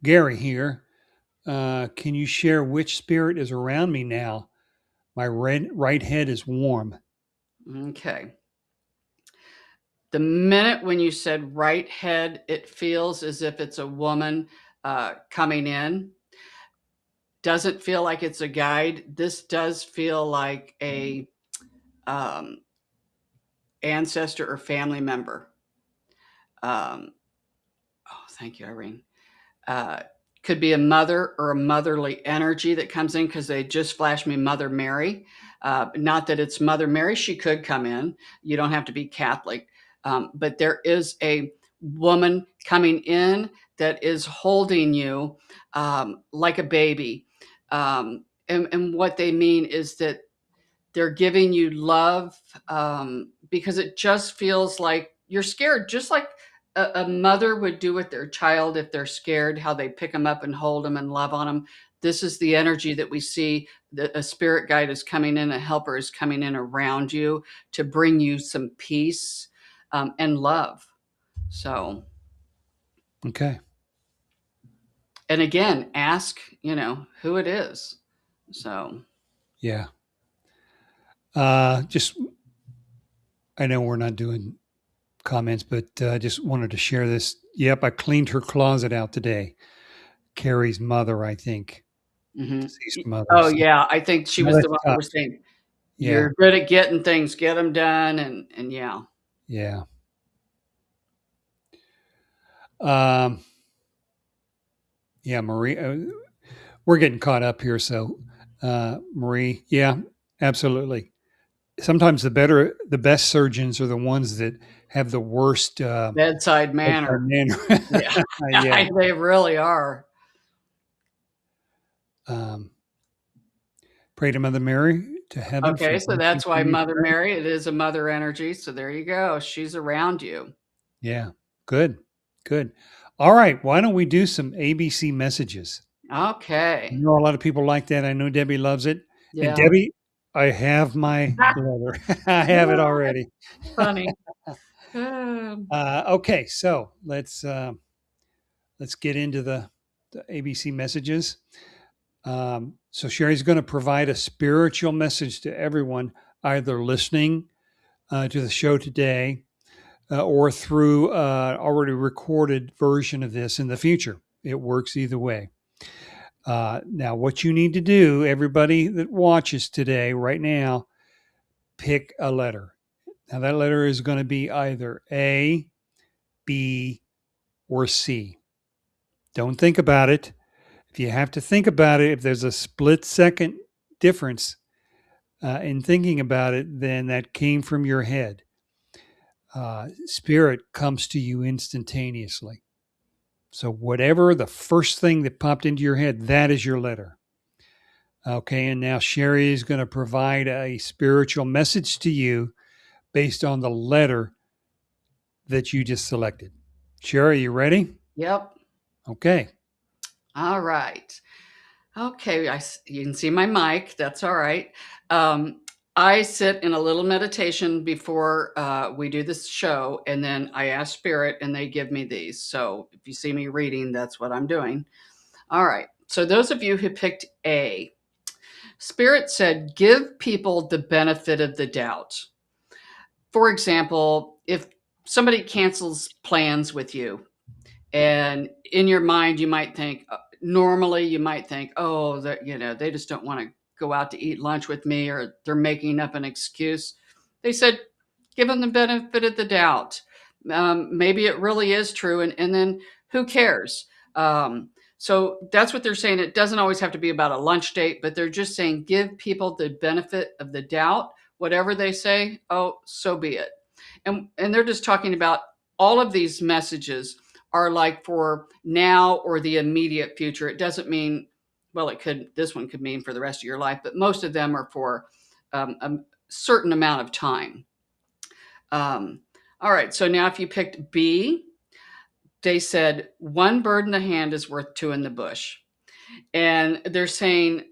Gary here. Can you share which spirit is around me now? My right head is warm. Okay. The minute when you said right head, it feels as if it's a woman coming in. Doesn't feel like it's a guide. This does feel like a um, ancestor or family member. Um, oh, thank you, Irene. Uh, could be a mother or a motherly energy that comes in because they just flashed me Mother Mary. Not that it's Mother Mary, she could come in. You don't have to be Catholic. But there is a woman coming in that is holding you like a baby. And what they mean is that they're giving you love because it just feels like you're scared, just like a mother would do with their child if they're scared, how they pick them up and hold them and love on them. This is the energy that we see that a spirit guide is coming in, a helper is coming in around you to bring you some peace and love. So, Okay. and again, ask, who it is. So, Yeah. Just, I know we're not doing comments, but just wanted to share this. Yep, I cleaned her closet out today. Carrie's mother, I think, mhm. deceased mother. Oh So, yeah, I think she no, was the that's one that tough. was saying, Yeah, you're good at getting things, get them done, and yeah. yeah. Um, yeah, Marie, we're getting caught up here. So, Marie, yeah, absolutely. Sometimes the best surgeons are the ones that have the worst Bedside manner. manner. Yeah, Yeah. they really are. Um, pray to Mother Mary to heaven for Okay, so mercy that's why for me. Mother Mary, it is a mother energy. So there you go. She's around you. Yeah, good, good. All right, why don't we do some ABC messages? I Okay. know a lot of people like that. I know Debbie loves it. And Yeah. Debbie, I have my letter. I have it already. Funny. Okay, so let's get into the ABC messages. So Sherry's going to provide a spiritual message to everyone, either listening to the show today or through already recorded version of this in the future. It works either way. Now, what you need to do, everybody that watches today, right now, pick a letter. Now, that letter is going to be either A, B, or C. Don't think about it. If you have to think about it, if there's a split second difference, in thinking about it, then that came from your head. Spirit comes to you instantaneously. So, whatever the first thing that popped into your head, that is your letter. Okay, and now Shari is going to provide a spiritual message to you based on the letter that you just selected. Shari, you ready? Yep. Okay. All right. Okay, you can see my mic. That's all right. I sit in a little meditation before we do this show, and then I ask Spirit, and they give me these. So if you see me reading, that's what I'm doing. All right. So those of you who picked A, Spirit said, give people the benefit of the doubt. For example, if somebody cancels plans with you, and in your mind, you might think, normally you might think, oh, they just don't want to go out to eat lunch with me, or they're making up an excuse. They said, give them the benefit of the doubt. Maybe it really is true. And then who cares? So that's what they're saying. It doesn't always have to be about a lunch date, but they're just saying, give people the benefit of the doubt. Whatever they say, oh, so be it. And they're just talking about all of these messages are like for now or the immediate future. It doesn't mean, well, this one could mean for the rest of your life, but most of them are for a certain amount of time. All right. So now if you picked B, they said one bird in the hand is worth two in the bush. And they're saying,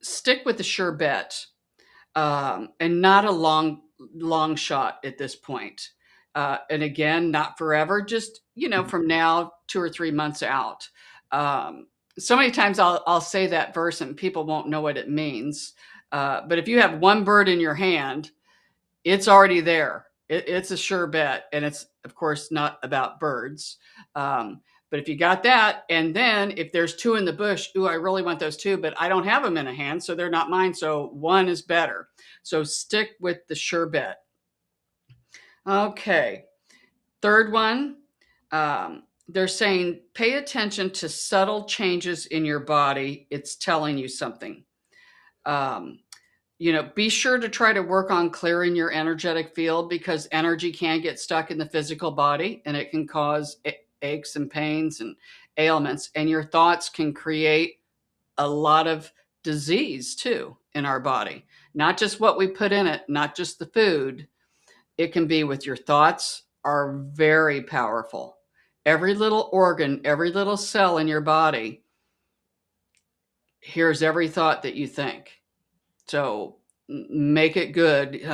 stick with the sure bet, and not a long shot at this point. And again, not forever, just, from now 2 or 3 months out. So many times I'll say that verse and people won't know what it means. But if you have one bird in your hand, it's already there. It's a sure bet. And it's, of course, not about birds. But if you got that, and then if there's two in the bush, ooh, I really want those two, but I don't have them in a hand, so they're not mine. So one is better. So stick with the sure bet. Okay. Third one, they're saying pay attention to subtle changes in your body. It's telling you something. Be sure to try to work on clearing your energetic field, because energy can get stuck in the physical body and it can cause aches and pains and ailments. And your thoughts can create a lot of disease too in our body. Not just what we put in it, not just the food. It can be with your thoughts are very powerful. Every little organ, every little cell in your body hears every thought that you think. So make it good.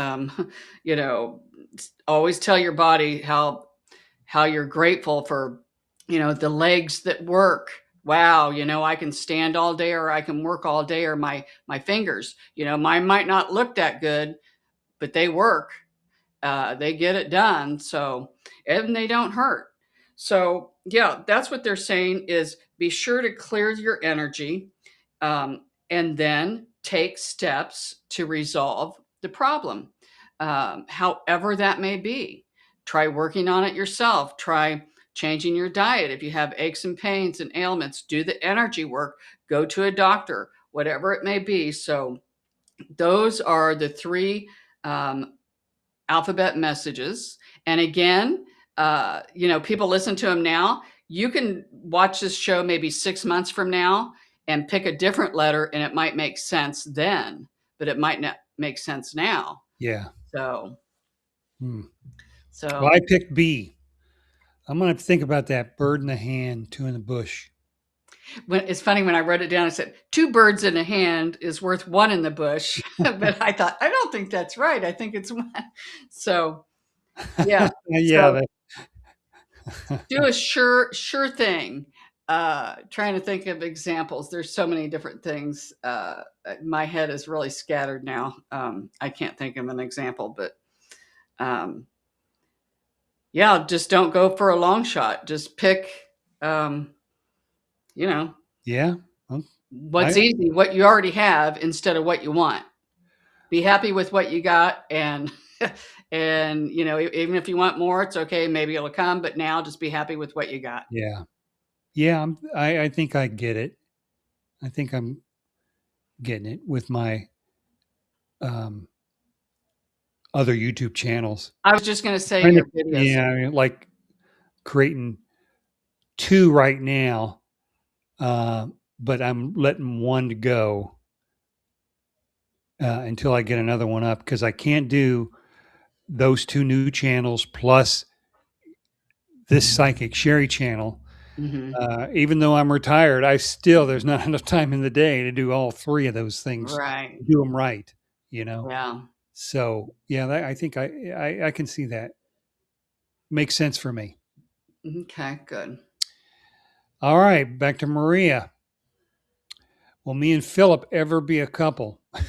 Always tell your body how you're grateful for, the legs that work. Wow, I can stand all day, or I can work all day, or my fingers, mine might not look that good, but they work. They get it done. So, and they don't hurt. So yeah, that's what they're saying is be sure to clear your energy, and then take steps to resolve the problem. However that may be. Try working on it yourself. Try changing your diet. If you have aches and pains and ailments, do the energy work. Go to a doctor, whatever it may be. So those are the three alphabet messages. And again, people listen to them now. You can watch this show maybe 6 months from now and pick a different letter, and it might make sense then, but it might not make sense now. Yeah. So, Well, I picked B. I'm going to have to think about that. Bird in the hand, two in the bush. It's funny, when I wrote it down, I said, two birds in a hand is worth one in the bush. But I thought, I don't think that's right. I think it's one. So, yeah. Yeah. So, do a sure thing. Trying to think of examples. There's so many different things. My head is really scattered now. I can't think of an example, but yeah, just don't go for a long shot. Just pick, Yeah. what's easy, what you already have instead of what you want. Be happy with what you got, and and even if you want more, it's okay. Maybe it'll come, but now just be happy with what you got. Yeah. Yeah. I think I get it. I think I'm getting it with my um, other YouTube channels. I was just going to say Kind of, your videos. yeah, I mean, like creating two right now, but I'm letting one to go until I get another one up because I can't do those two new channels plus this Psychic Shari channel. Hmm. Even though I'm retired, I still there's not enough time in the day to do all three of those things, Right. do them right, you know. Yeah. So yeah, I think I can see that makes sense for me. Okay, good. All right, back to Maria. Will me and Philip ever be a couple? Uh,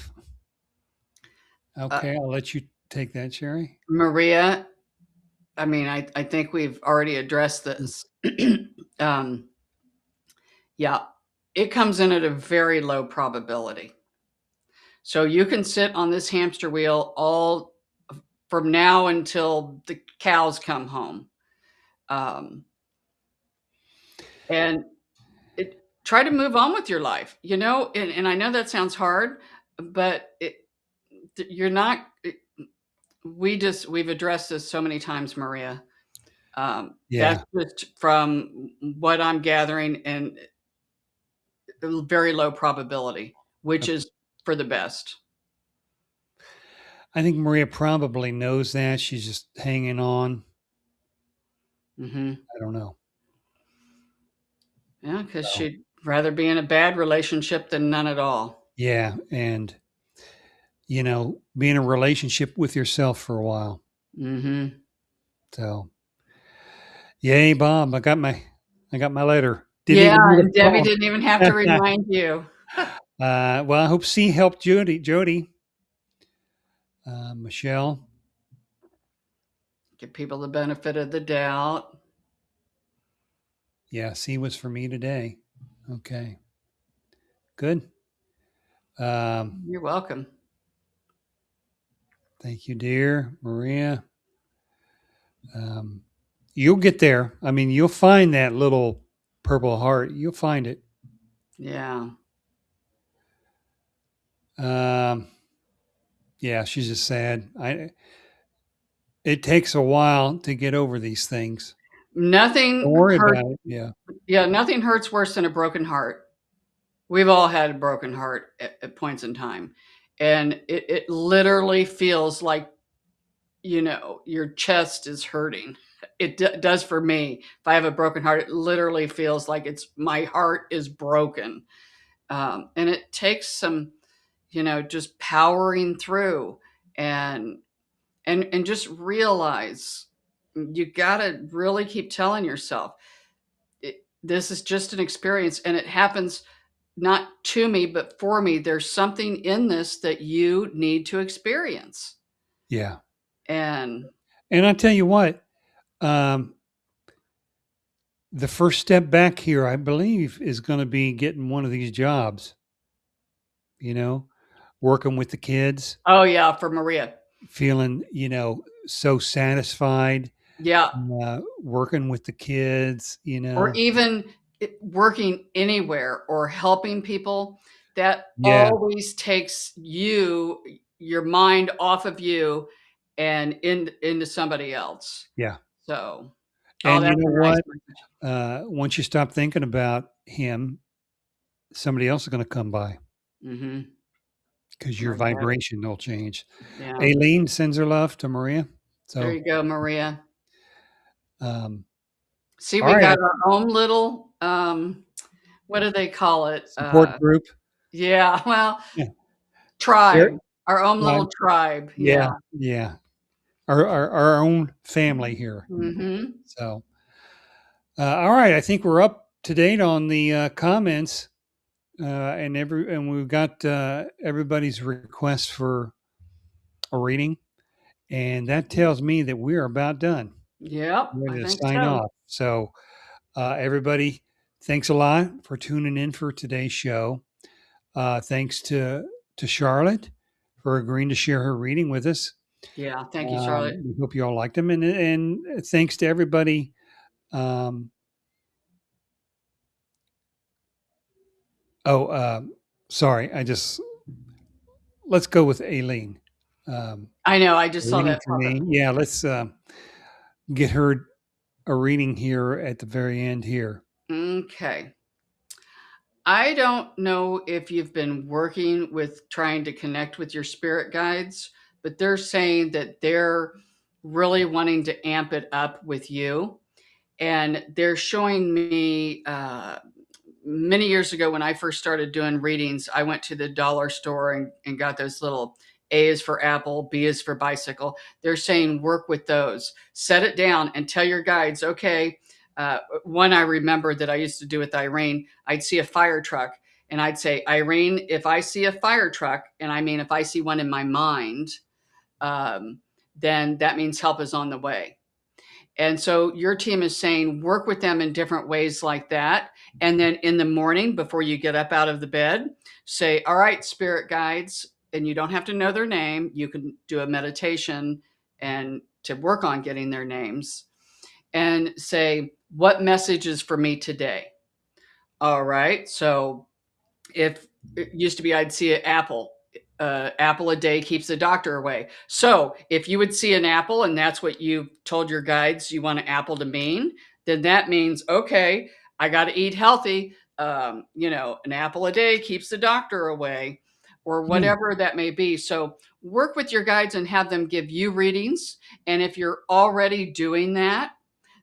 Okay, I'll let you take that, Shari. Maria, I mean, I think we've already addressed this. um, yeah, it comes in at a very low probability. So you can sit on this hamster wheel all from now until the cows come home. Um, and try to move on with your life, and I know that sounds hard, but you're not, we've addressed this so many times, Maria. That's Yeah, just from what I'm gathering, and very low probability, which is for the best. I think Maria probably knows that. She's just hanging on. Hmm. I don't know. Yeah, because So, she'd rather be in a bad relationship than none at all. yeah, and be in a relationship with yourself for a while. Hmm. So, yay, Bob! I got my letter. Didn't Yeah, even need and a Debbie phone. didn't even have to remind you. Well, I hope C helped Jody, Michelle. Give people the benefit of the doubt. Yeah, C was for me today. Okay, good. Um, You're welcome. thank you, dear Maria. Um, you'll get there. I mean, you'll find that little purple heart. You'll find it. Yeah. Um, yeah, she's just sad. It takes a while to get over these things. Don't Nothing worry hurts. about it. Yeah, Yeah, nothing hurts worse than a broken heart. We've all had a broken heart at points in time. And it literally feels like, your chest is hurting. It does for me. If I have a broken heart, it literally feels like my heart is broken. And it takes some, just powering through, and just realize you got to really keep telling yourself this is just an experience, and it happens not to me but for me. There's something in this that you need to experience. yeah. And And I tell you what, um, the first step back here, I believe, is going to be getting one of these jobs. You know, working with the kids, oh yeah, for Maria. feeling so satisfied, Yeah. working with the kids. Or even working anywhere or helping people, that Yeah, always takes your mind off of you and into somebody else. yeah. So, oh, And you that's know a nice what? message. Once you stop thinking about him, somebody else is going to come by Mhm. because your I get it. vibration will change. Yeah. Aileen sends her love to Maria. There So, you go, Maria. um, See, all we right, got our own little, what do they call it? support group. Yeah, well, Yeah, tribe. there- Our own yeah, little tribe. yeah, Yeah. yeah. Our own family here. Mhm. So, all right, I think we're up to date on the comments, and we've got everybody's request for a reading, and that tells me that we're about done. Yep, I Ready to think sign so. off. So, everybody, thanks a lot for tuning in for today's show. Thanks to Charlotte for agreeing to share her reading with us. Yeah, thank you, Charlotte. We hope you all liked them, and thanks to everybody. Um, oh, sorry, I just let's go with Aileen. I know. I just saw Reading that for pop me. up. Yeah, let's get her a reading here at the very end here. Okay. I don't know if you've been working with trying to connect with your spirit guides, but they're saying that they're really wanting to amp it up with you. And they're showing me many years ago when I first started doing readings, I went to the dollar store and got those little A is for apple, B is for bicycle. They're saying work with those, set it down and tell your guides, okay. One I remember that I used to do with Irene, I'd see a fire truck and I'd say, Irene, if I see a fire truck, and I mean, if I see one in my mind, then that means help is on the way. And so your team is saying work with them in different ways like that. And then in the morning, before you get up out of the bed, say, all right, spirit guides, and you don't have to know their name. You can do a meditation and to work on getting their names and say, what message is for me today? All right. So if it used to be, I'd see an apple. Apple a day keeps the doctor away. So if you would see an apple and that's what you told your guides you want an apple to mean, then that means, okay, I got to eat healthy. An apple a day keeps the doctor away, or Hmm. whatever that may be. So work with your guides and have them give you readings. And if you're already doing that,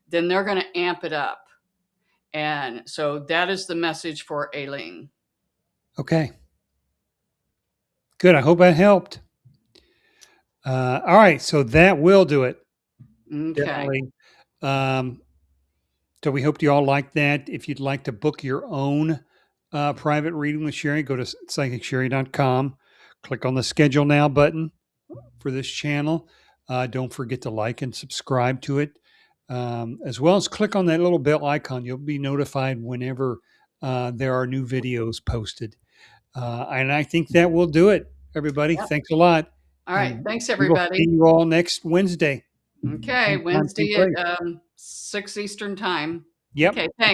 then they're going to amp it up. And so that is the message for Aileen. Okay. Good. I hope that helped. All right. So that will do it. Okay. Definitely. So we hope you all like that. If you'd like to book your own private reading with Shari, go to psychicshari.com, click on the schedule now button for this channel. Don't forget to like and subscribe to it, as well as click on that little bell icon. You'll be notified whenever there are new videos posted. And I think that will do it, everybody. Yep. Thanks a lot. All right. And Thanks, we will see everybody. you all next Wednesday. Okay. Same time, same Wednesday place. at 6 Eastern time. Yep. Okay. Thanks.